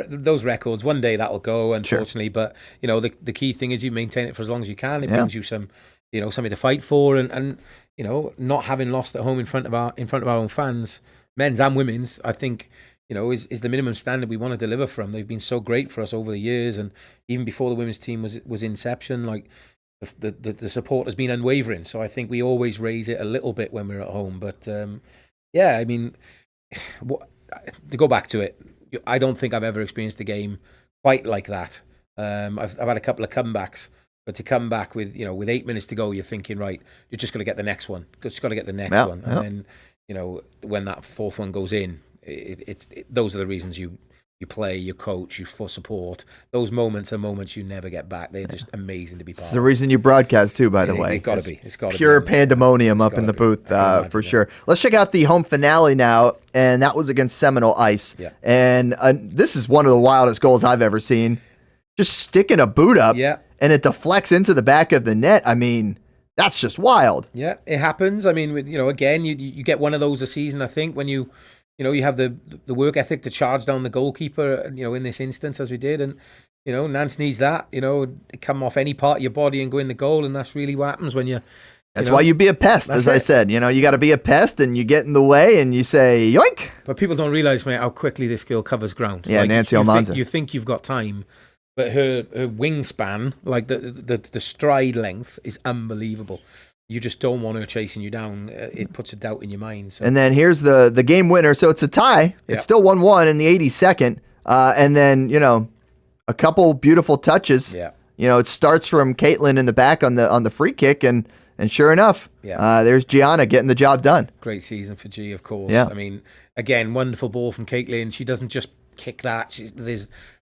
Those records, one day that'll go, unfortunately. Sure. But the key thing is you maintain it for as long as you can. It brings you some, something to fight for, and not having lost at home in front of our own fans, men's and women's, I think. Is the minimum standard we want to deliver from. They've been so great for us over the years, and even before the women's team was inception, like the support has been unwavering. So I think we always raise it a little bit when we're at home. But I mean, to go back to it, I don't think I've ever experienced a game quite like that. I've had a couple of comebacks, but to come back with 8 minutes to go, you're thinking, right, you're just got to get the next one. Just got to get the next one, and then when that 4th one goes in. Those are the reasons you play, you coach, you support. Those moments are moments you never get back. They're just amazing to be part of. It's the reason you broadcast too, by the way. It's got to be. It's got to be pure pandemonium up in the booth for sure. Let's check out the home finale now, and that was against Seminole Ice. Yeah. And this is one of the wildest goals I've ever seen. Just sticking a boot up, and it deflects into the back of the net. I mean, that's just wild. Yeah, it happens. I mean, again, you get one of those a season. I think when you you have the work ethic to charge down the goalkeeper, in this instance, as we did. And, Nance needs that, come off any part of your body and go in the goal. And that's really what happens when That's why you be a pest, as I said. You got to be a pest, and you get in the way, and you say, yoink. But people don't realize, mate, how quickly this girl covers ground. Yeah, Nancy Almanza. You think you've got time, but her wingspan, like the stride length, is unbelievable. You just don't want her chasing you down. It puts a doubt in your mind. So. And then here's the game winner. So it's a tie. It's still 1-1 in the 82nd. And then, a couple beautiful touches. Yeah. It starts from Caitlin in the back on the free kick, and sure enough, there's Gianna getting the job done. Great season for G, of course. Yeah. I mean, again, wonderful ball from Caitlin. She doesn't just kick that.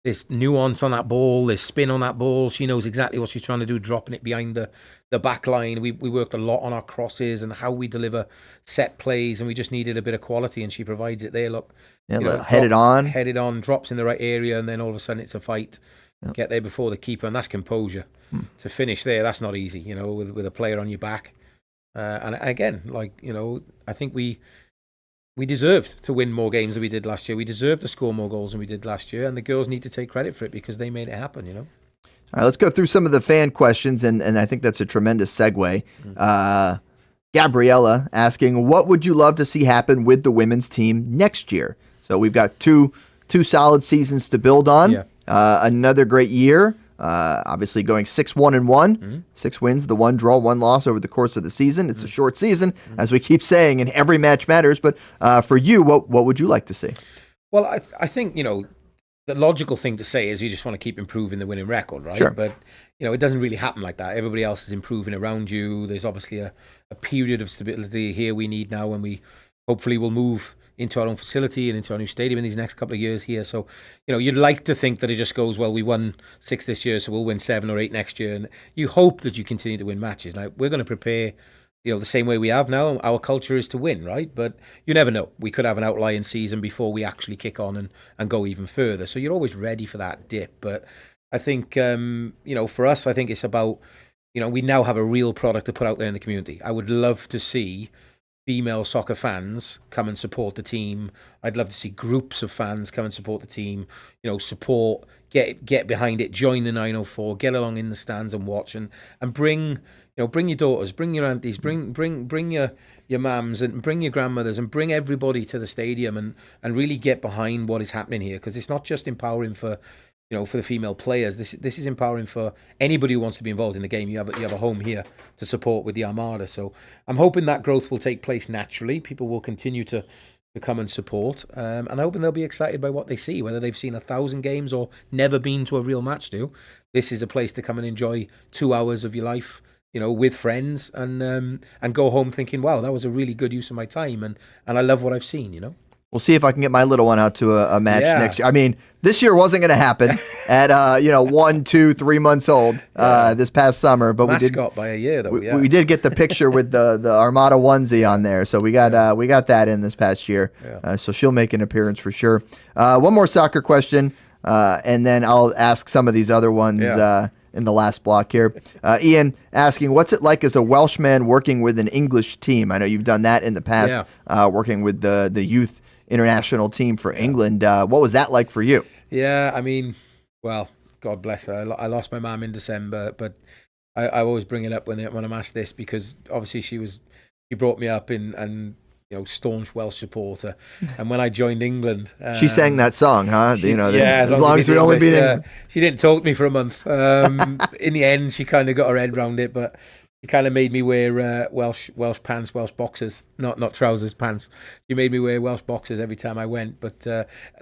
There's nuance on that ball. There's spin on that ball. She knows exactly what she's trying to do, dropping it behind the back line. We worked a lot on our crosses and how we deliver set plays, and we just needed a bit of quality, and she provides it there. Look, headed on, drops in the right area, and then all of a sudden it's a fight. Yep. Get there before the keeper, and that's composure. To finish there, that's not easy, with a player on your back. And again, I think we deserved to win more games than we did last year. We deserved to score more goals than we did last year, and the girls need to take credit for it because they made it happen, All right, let's go through some of the fan questions, and I think that's a tremendous segue. Gabriella asking, what would you love to see happen with the women's team next year? So we've got two solid seasons to build on. Yeah. Another great year. Obviously going 6-1-1, 6 wins, the 1 draw, 1 loss over the course of the season. It's a short season, as we keep saying, and every match matters. But for you, what would you like to see? Well, I think, the logical thing to say is you just want to keep improving the winning record, right? Sure. But, it doesn't really happen like that. Everybody else is improving around you. There's obviously a period of stability here we need now, when we hopefully will move into our own facility and into our new stadium in these next couple of years here. So, you'd like to think that it just goes, well, we won 6 this year, so we'll win 7 or 8 next year. And you hope that you continue to win matches. Now, we're going to prepare, the same way we have now. Our culture is to win, right? But you never know. We could have an outlying season before we actually kick on and go even further. So you're always ready for that dip. But I think, for us, I think it's about, we now have a real product to put out there in the community. I would love to see female soccer fans come and support the team. I'd love to see groups of fans come and support the team. Support, get behind it, join the 904, get along in the stands and watch, and bring your daughters, bring your aunties, bring your mums, and bring your grandmothers, and bring everybody to the stadium and really get behind what is happening here, because it's not just empowering for for the female players. This is empowering for anybody who wants to be involved in the game. You have a home here to support with the Armada. So I'm hoping that growth will take place naturally. People will continue to come and support. And I'm hoping they'll be excited by what they see, whether they've seen 1,000 games or never been to a real match. This is a place to come and enjoy 2 hours of your life, with friends, and go home thinking, wow, that was a really good use of my time, and I love what I've seen. We'll see if I can get my little one out to a match next year. I mean, this year wasn't going to happen at 1, 2, 3 months old this past summer, but mascot by a year though. We did get the picture with the Armada onesie on there, so we got that in this past year. Yeah. So she'll make an appearance for sure. One more soccer question, and then I'll ask some of these other ones. In the last block here. Ian asking, what's it like as a Welshman working with an English team? I know you've done that in the past, working with the youth international team for England. What was that like for you? Yeah, I mean, well, God bless her. I lost my mum in December, but I always bring it up when I'm asked this, because obviously she brought me up and staunch Welsh supporter. And when I joined England, she sang that song, huh? As long as we only been in. She didn't talk to me for a month. In the end, she kind of got her head around it, but she kind of made me wear Welsh pants, Welsh boxers, not trousers, pants. She made me wear Welsh boxers every time I went. But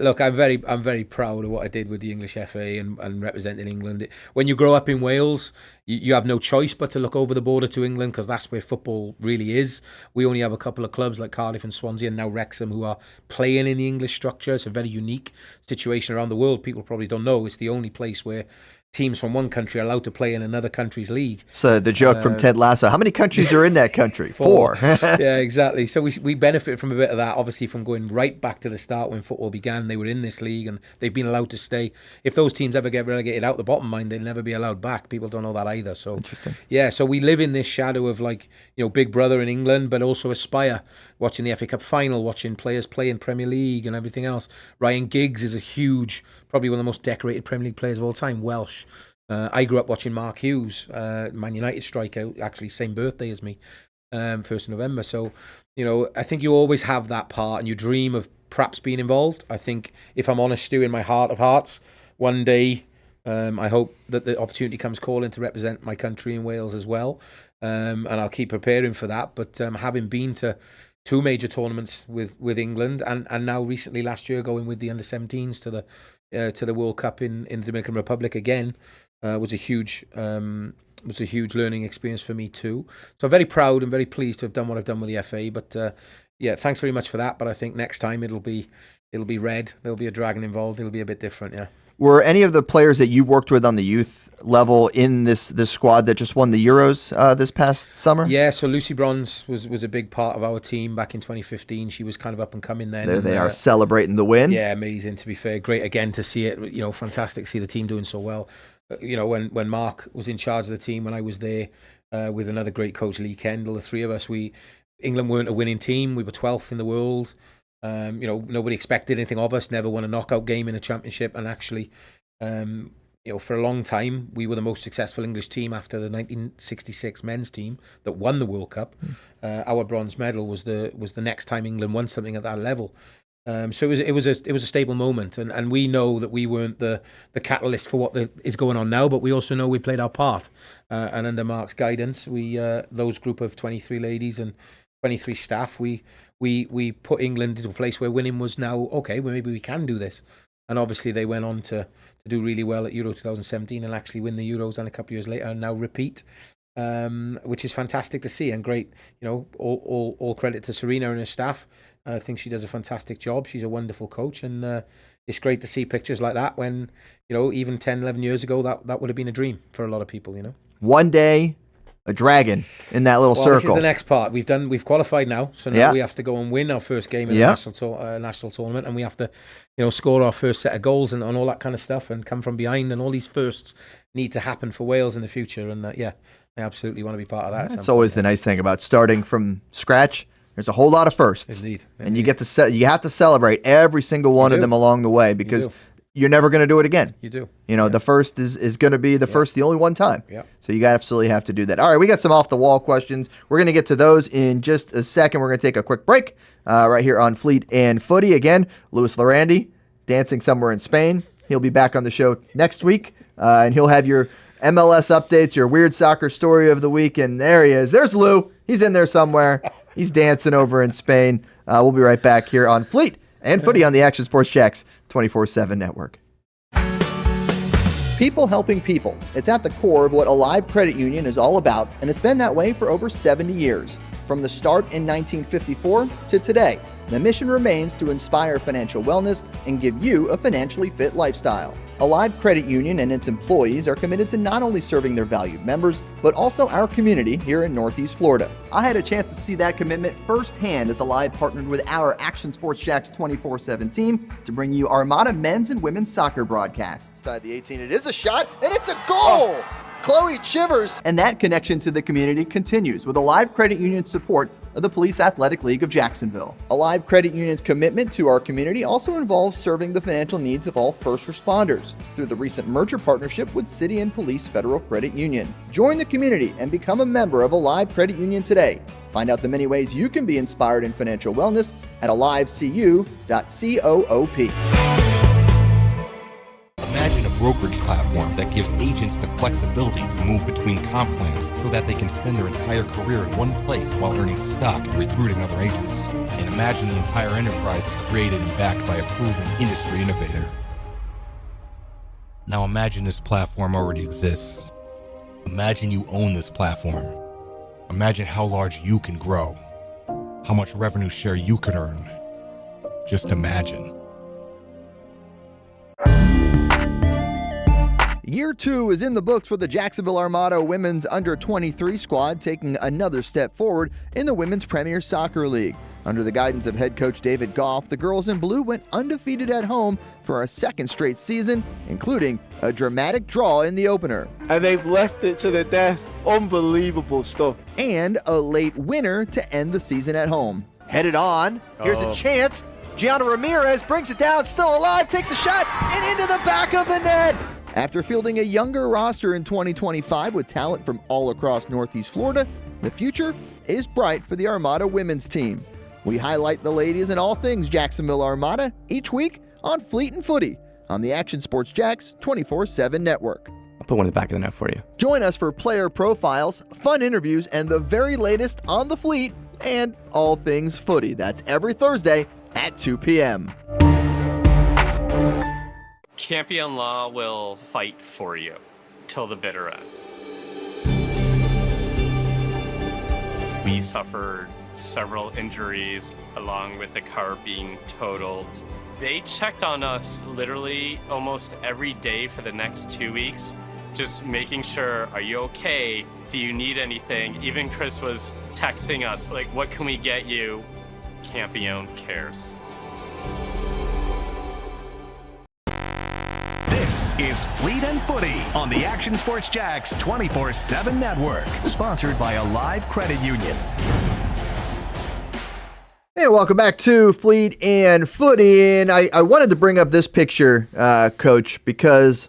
look, I'm very proud of what I did with the English FA and representing England. When you grow up in Wales, you have no choice but to look over the border to England, because that's where football really is. We only have a couple of clubs like Cardiff and Swansea, and now Wrexham, who are playing in the English structure. It's a very unique situation around the world. People probably don't know it's the only place where teams from one country are allowed to play in another country's league. So the joke from Ted Lasso, how many countries are in that country? 4. Yeah, exactly. So we benefit from a bit of that, obviously, from going right back to the start when football began. They were in this league and they've been allowed to stay. If those teams ever get relegated out the bottom line, they'll never be allowed back. People don't know that either. So interesting. Yeah, so we live in this shadow of Big Brother in England, but also aspire watching the FA Cup final, watching players play in Premier League and everything else. Ryan Giggs is probably one of the most decorated Premier League players of all time, Welsh. I grew up watching Mark Hughes, Man United striker, actually same birthday as me, 1st of November. So, I think you always have that part and you dream of perhaps being involved. I think, if I'm honest, Stu, in my heart of hearts, one day I hope that the opportunity comes calling to represent my country in Wales as well. And I'll keep preparing for that. But having been to 2 major tournaments with England and now recently last year going with the under-17s to the World Cup in the Dominican Republic again, was a huge learning experience for me too. So I'm very proud and very pleased to have done what I've done with the FA. But thanks very much for that. But I think next time it'll be red. There'll be a dragon involved. It'll be a bit different. Yeah. Were any of the players that you worked with on the youth level in this squad that just won the Euros this past summer? Yeah, so Lucy Bronze was a big part of our team back in 2015. She was kind of up and coming then. There they are celebrating the win. Yeah, amazing, to be fair. Great again to see it. Fantastic to see the team doing so well. When Mark was in charge of the team, when I was there with another great coach, Lee Kendall, the 3 of us, England weren't a winning team. We were 12th in the world. Nobody expected anything of us, never won a knockout game in a championship, and actually, for a long time, we were the most successful English team after the 1966 men's team that won the World Cup. Our bronze medal was the next time England won something at that level. So it was a stable moment, and we know that we weren't the catalyst for what is going on now, but we also know we played our part. And under Mark's guidance, those group of 23 ladies and 23 staff, we put England into a place where winning was now, okay, well, maybe we can do this. And obviously they went on to do really well at Euro 2017 and actually win the Euros, and a couple of years later and now repeat, which is fantastic to see and great. All credit to Serena and her staff. I think she does a fantastic job. She's a wonderful coach, and it's great to see pictures like that when, even 10, 11 years ago, that would have been a dream for a lot of people, One day, a dragon in that little circle. This is the next part. We've qualified now, so now we have to go and win our first game in the national tournament, and we have to, score our first set of goals and all that kind of stuff, and come from behind, and all these firsts need to happen for Wales in the future. And I absolutely want to be part of that. That's always the nice thing about starting from scratch. There's a whole lot of firsts, indeed. And you have to celebrate every single one of them along the way, because you're never going to do it again. You do. The first is going to be the first, the only one time. Yeah. So you absolutely have to do that. All right, we got some off-the-wall questions. We're going to get to those in just a second. We're going to take a quick break right here on Fleet and Footy. Again, Luis Larrandi dancing somewhere in Spain. He'll be back on the show next week, and he'll have your MLS updates, your weird soccer story of the week, and there he is. There's Lou. He's in there somewhere. He's dancing over in Spain. We'll be right back here on Fleet and Footy on the Action Sports Jacks 24/7 network. People helping people. It's at the core of what Alive Credit Union is all about, and it's been that way for over 70 years. From the start in 1954 to today, the mission remains to inspire financial wellness and give you a financially fit lifestyle. Alive Credit Union and its employees are committed to not only serving their valued members, but also our community here in Northeast Florida. I had a chance to see that commitment firsthand as Alive partnered with our Action Sports Jacks 24/7 team to bring you Armada men's and women's soccer broadcasts. Inside the 18, it is a shot, and it's a goal! Chloe Chivers! And that connection to the community continues with Alive Credit Union's support of the Police Athletic League of Jacksonville. Alive Credit Union's commitment to our community also involves serving the financial needs of all first responders through the recent merger partnership with City and Police Federal Credit Union. Join the community and become a member of Alive Credit Union today. Find out the many ways you can be inspired in financial wellness at alivecu.coop. Imagine a brokerage platform that gives agents the flexibility to move between comp plans so that they can spend their entire career in one place while earning stock and recruiting other agents. And imagine the entire enterprise is created and backed by a proven industry innovator. Now imagine this platform already exists. Imagine you own this platform. Imagine how large you can grow, how much revenue share you can earn. Just imagine. Year 2 is in the books for the Jacksonville Armada women's under-23 squad, taking another step forward in the Women's Premier Soccer League. Under the guidance of head coach David Gough, the girls in blue went undefeated at home for a second straight season, including a dramatic draw in the opener. And they've left it to the death. Unbelievable stuff. And a late winner to end the season at home. Headed on. Here's a chance. Gianna Ramirez brings it down, still alive, takes a shot, and into the back of the net. After fielding a younger roster in 2025 with talent from all across Northeast Florida, the future is bright for the Armada women's team. We highlight the ladies and all things Jacksonville Armada each week on Fleet and Footy on the Action Sports Jacks 24/7 network. I'll put one in the back of the net for you. Join us for player profiles, fun interviews, and the very latest on the Fleet and all things footy. That's every Thursday at 2 p.m. Campion Law will fight for you till the bitter end. We suffered several injuries along with the car being totaled. They checked on us literally almost every day for the next 2 weeks, just making sure, are you okay? Do you need anything? Even Chris was texting us, like, what can we get you? Campion cares. This is Fleet and Footy on the Action Sports Jacks 24/7 network, sponsored by a live credit union. Hey, welcome back to Fleet and Footy. And I wanted to bring up this picture, Coach, because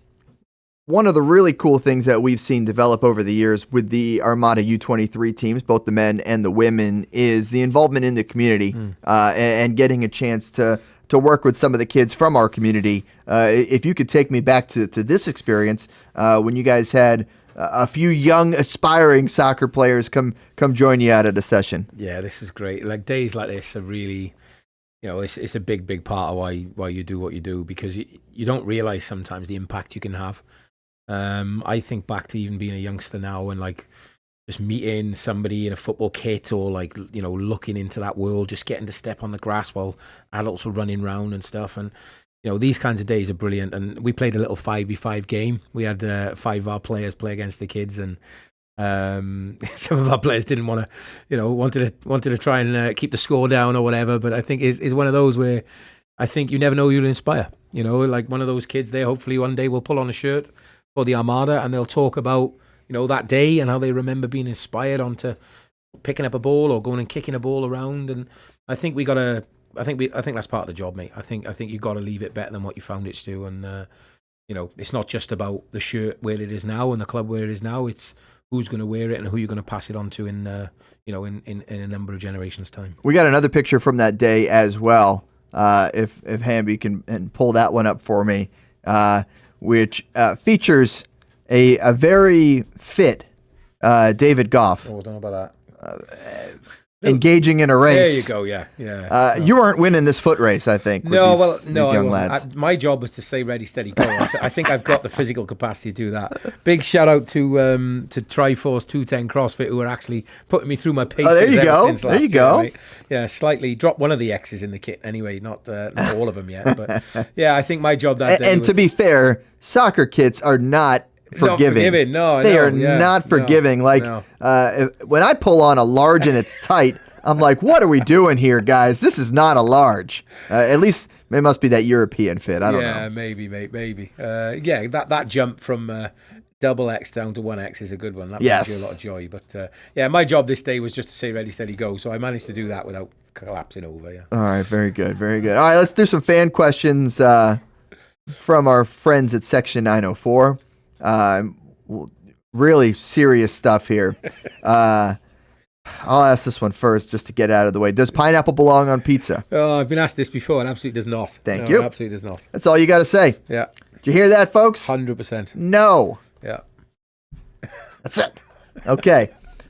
one of the really cool things that we've seen develop over the years with the Armada U-23 teams, both the men and the women, is the involvement in the community and getting a chance to work with some of the kids from our community. If you could take me back to this experience when you guys had a few young aspiring soccer players come join you out at a session. Yeah, this is great. Like, days like this are really, it's a big part of why you do what you do, because you don't realize sometimes the impact you can have. I think back to even being a youngster now and like just meeting somebody in a football kit or like, looking into that world, just getting to step on the grass while adults were running around and stuff. And, these kinds of days are brilliant. And we played a little 5v5 game. We had 5 of our players play against the kids, and some of our players didn't want to, wanted to try and keep the score down or whatever. But I think it's one of those where I think you never know who you'll inspire. Like one of those kids there, hopefully one day will pull on a shirt for the Armada and they'll talk about, that day and how they remember being inspired onto picking up a ball or going and kicking a ball around. And I think I think that's part of the job, mate. I think you got to leave it better than what you found it to. And it's not just about the shirt where it is now and the club where it is now. It's who's going to wear it and who you're going to pass it on to in a number of generations' time. We got another picture from that day as well. If Hamby can pull that one up for me, which features a very fit David Gough. Oh, I don't know about that. Engaging in a race. There you go. Yeah. You weren't winning this foot race, I think. These young lads. My job was to say ready, steady, go. I think I've got the physical capacity to do that. Big shout out to Triforce 210 CrossFit, who are actually putting me through my paces. Oh, there you go. Since last there you go. Right? Yeah, slightly dropped one of the X's in the kit anyway. Not all of them yet, but yeah, I think my job that day. And to be fair, soccer kits are not forgiving. No, they are not forgiving. When I pull on a large and it's tight, I'm like, what are we doing here, guys? This is not a large. At least it must be that European fit. I don't know. Yeah, maybe, mate, maybe. That jump from double X down to 1X is a good one. That brings you a lot of joy. But my job this day was just to say ready, steady, go. So I managed to do that without collapsing over. Yeah. All right, very good, very good. All right, let's do some fan questions from our friends at Section 904. Really serious stuff here. I'll ask this one first just to get out of the way. Does pineapple belong on pizza? Oh, I've been asked this before and absolutely does not. Thank you. Absolutely does not. That's all you got to say. Yeah. Did you hear that, folks? 100%. No. Yeah. That's it. Okay.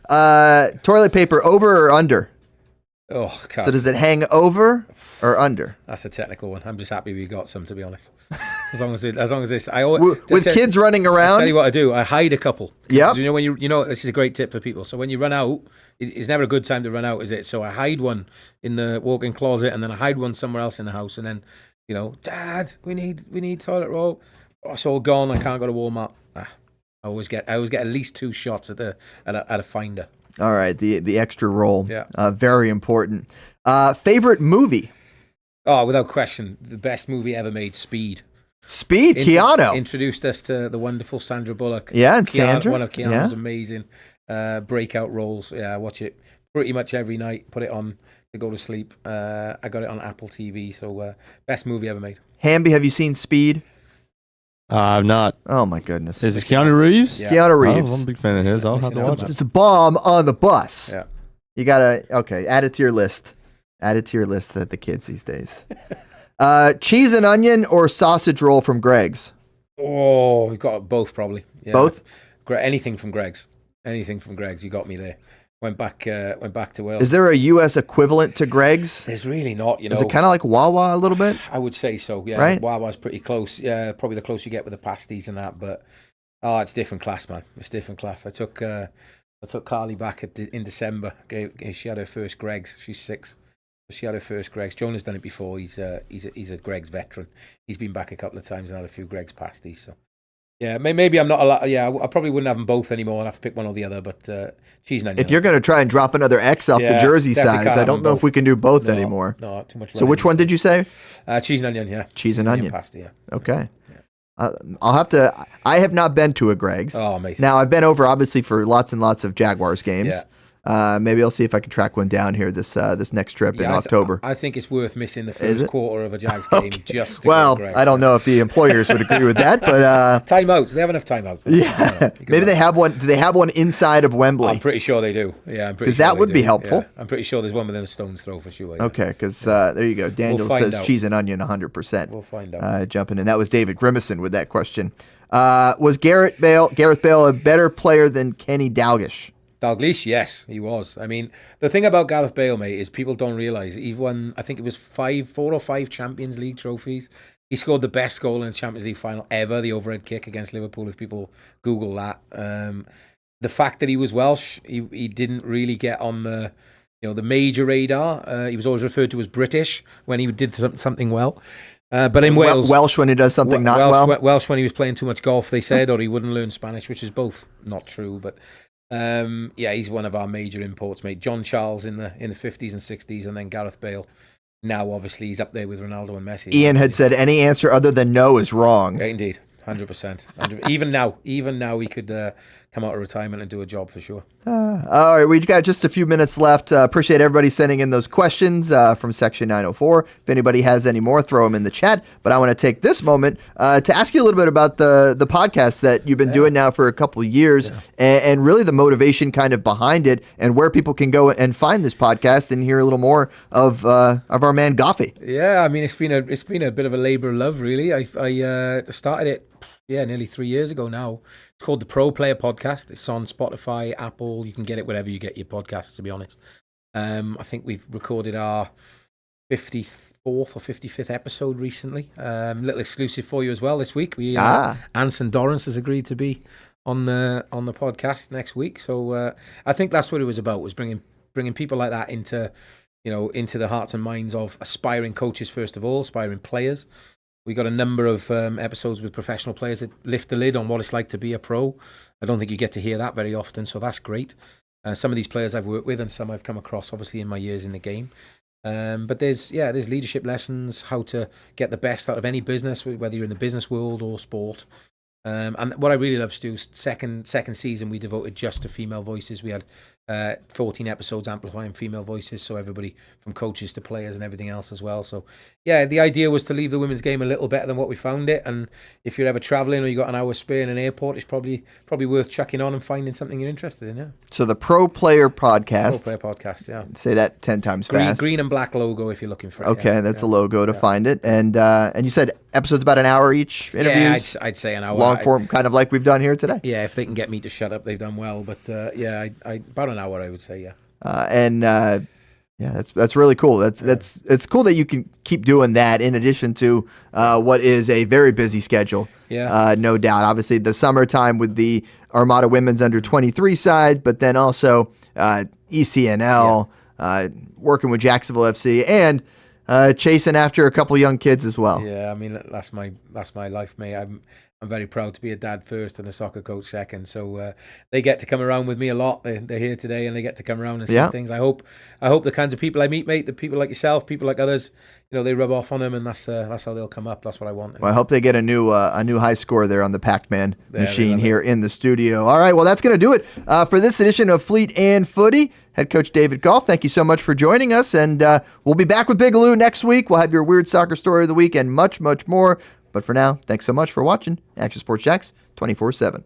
Toilet paper over or under? Oh, God. So does it hang over or under? That's a technical one. I'm just happy we got some, to be honest. As long as this, with kids running around. I'll tell you what I do. I hide a couple. Yeah. This is a great tip for people. So when you run out, it's never a good time to run out, is it? So I hide one in the walk-in closet, and then I hide one somewhere else in the house, and then, Dad, we need toilet roll. Oh, it's all gone. I can't go to Walmart. I always get at least 2 shots at a finder. All right, the extra roll. Yeah. Very important. Favorite movie? Oh, without question, the best movie ever made, Speed. Speed, Keanu. Introduced us to the wonderful Sandra Bullock. Yeah, and Sandra. One of Keanu's amazing breakout roles. Yeah, I watch it pretty much every night. Put it on to go to sleep. I got it on Apple TV, so best movie ever made. Hamby, have you seen Speed? I've not. Oh my goodness. Is it Keanu Reeves? Yeah. Keanu Reeves. Oh, I'm a big fan of his. I'll have to watch it. There's a bomb on the bus. Yeah. You gotta add it to your list. Add it to your list that the kids these days. Cheese and onion or sausage roll from Greg's? Oh, we got both probably. Yeah. Both? Anything from Greg's. Anything from Greg's. You got me there. Went back to Wales. Is there a U.S. equivalent to Greg's? There's really not, Is it kind of like Wawa a little bit? I would say so, yeah. Right? Wawa's pretty close. Yeah, probably the closer you get with the pasties and that, but it's different class, man. It's different class. I took Carly back in December. She had her first Greg's. She's 6. She had her first Greg's. Jonah's done it before. He's a Greg's veteran. He's been back a couple of times and had a few Greg's pasties, so. Yeah, maybe I'm not allowed. Yeah, I probably wouldn't have them both anymore. I'll have to pick one or the other. But cheese and onion. If you're going to try and drop another X off the jersey size, I don't know if we can do both anymore. No, too much. So which one did you say? Cheese and onion, yeah. Cheese and onion. Pasta, yeah. Okay. I'll have to. I have not been to a Greg's. Oh, amazing. Now I've been over obviously for lots and lots of Jaguars games. Yeah. Maybe I'll see if I can track one down here this next trip in October. I think it's worth missing the first quarter of a Jags game just to well, go to Greg's. I don't know if the employers would agree with that, but timeouts. They have enough timeouts. Yeah, maybe they have one. Do they have one inside of Wembley? I'm pretty sure they do. Yeah, I'm pretty sure that would be helpful. Yeah. I'm pretty sure there's one within a stone's throw for sure. Yeah. Okay, because there you go. Daniel says cheese and onion 100%. We'll find out. Jumping in. That was David Grimison with that question. Was Gareth Bale a better player than Kenny Dalglish? Dalglish, yes, he was. I mean, the thing about Gareth Bale, mate, is people don't realise he won, I think it was 4 or 5 Champions League trophies. He scored the best goal in the Champions League final ever, the overhead kick against Liverpool, if people Google that. The fact that he was Welsh, he didn't really get on the major radar. He was always referred to as British when he did something well. But in Wales... Welsh when he does something not well? Welsh when he was playing too much golf, they said, or he wouldn't learn Spanish, which is both not true, but... he's one of our major imports, mate. John Charles in the 50s and 60s, and then Gareth Bale. Now, obviously, he's up there with Ronaldo and Messi. Ian had said any answer other than no is wrong. Yeah, indeed, 100%. Even now, he could come out of retirement and do a job for sure. All right, we've got just a few minutes left. Appreciate everybody sending in those questions from Section 904. If anybody has any more, throw them in the chat. But I want to take this moment to ask you a little bit about the podcast that you've been doing now for a couple of years, and really the motivation kind of behind it, and where people can go and find this podcast and hear a little more of our man Goughy. Yeah, I mean it's been a bit of a labor of love, really. I started it nearly 3 years ago now. It's called the Pro Player Podcast. It's on Spotify, Apple. You can get it wherever you get your podcasts, to be honest. I think we've recorded our 54th or 55th episode recently. Little exclusive for you as well this week. Anson Dorrance has agreed to be on the podcast next week. So I think that's what it was about, was bringing people like that into the hearts and minds of aspiring coaches, first of all, aspiring players. We got a number of episodes with professional players that lift the lid on what it's like to be a pro. I don't think you get to hear that very often, so that's great. Some of these players I've worked with, and some I've come across, obviously, in my years in the game. But there's leadership lessons, how to get the best out of any business, whether you're in the business world or sport. And what I really love, Stu, second season we devoted just to female voices. We had 14 episodes amplifying female voices, so everybody from coaches to players and everything else as well. So yeah, the idea was to leave the women's game a little better than what we found it. And if you're ever traveling or you got an hour spare in an airport, it's probably worth chucking on and finding something you're interested in. Yeah. So the Pro Player Podcast. Pro Player Podcast. Yeah. Say that 10 times fast. Green and black logo if you're looking for it. Okay, that's a logo to find it. And you said episodes about an hour each. Interviews. Yeah, I'd say an hour. Long form, kind of like we've done here today. Yeah, if they can get me to shut up, they've done well. But about an hour, I would say. Yeah. That's really cool. It's cool that you can keep doing that in addition to what is a very busy schedule. Yeah. No doubt. Obviously, the summertime with the Armada Women's Under-23 side, but then also ECNL, working with Jacksonville FC, and chasing after a couple young kids as well. Yeah, I mean that's my life, mate. I'm very proud to be a dad first and a soccer coach second. So they get to come around with me a lot. They're here today and they get to come around and see things. I hope the kinds of people I meet, mate, the people like yourself, people like others, they rub off on them, and that's how they'll come up. That's what I want. Well, I hope they get a new high score there on the Pac-Man machine here in the studio. All right, well, that's going to do it for this edition of Fleet and Footy. Head coach David Gough, thank you so much for joining us, and we'll be back with Big Lou next week. We'll have your weird soccer story of the week and much, much more. But for now, thanks so much for watching Action Sports Jacks 24/7.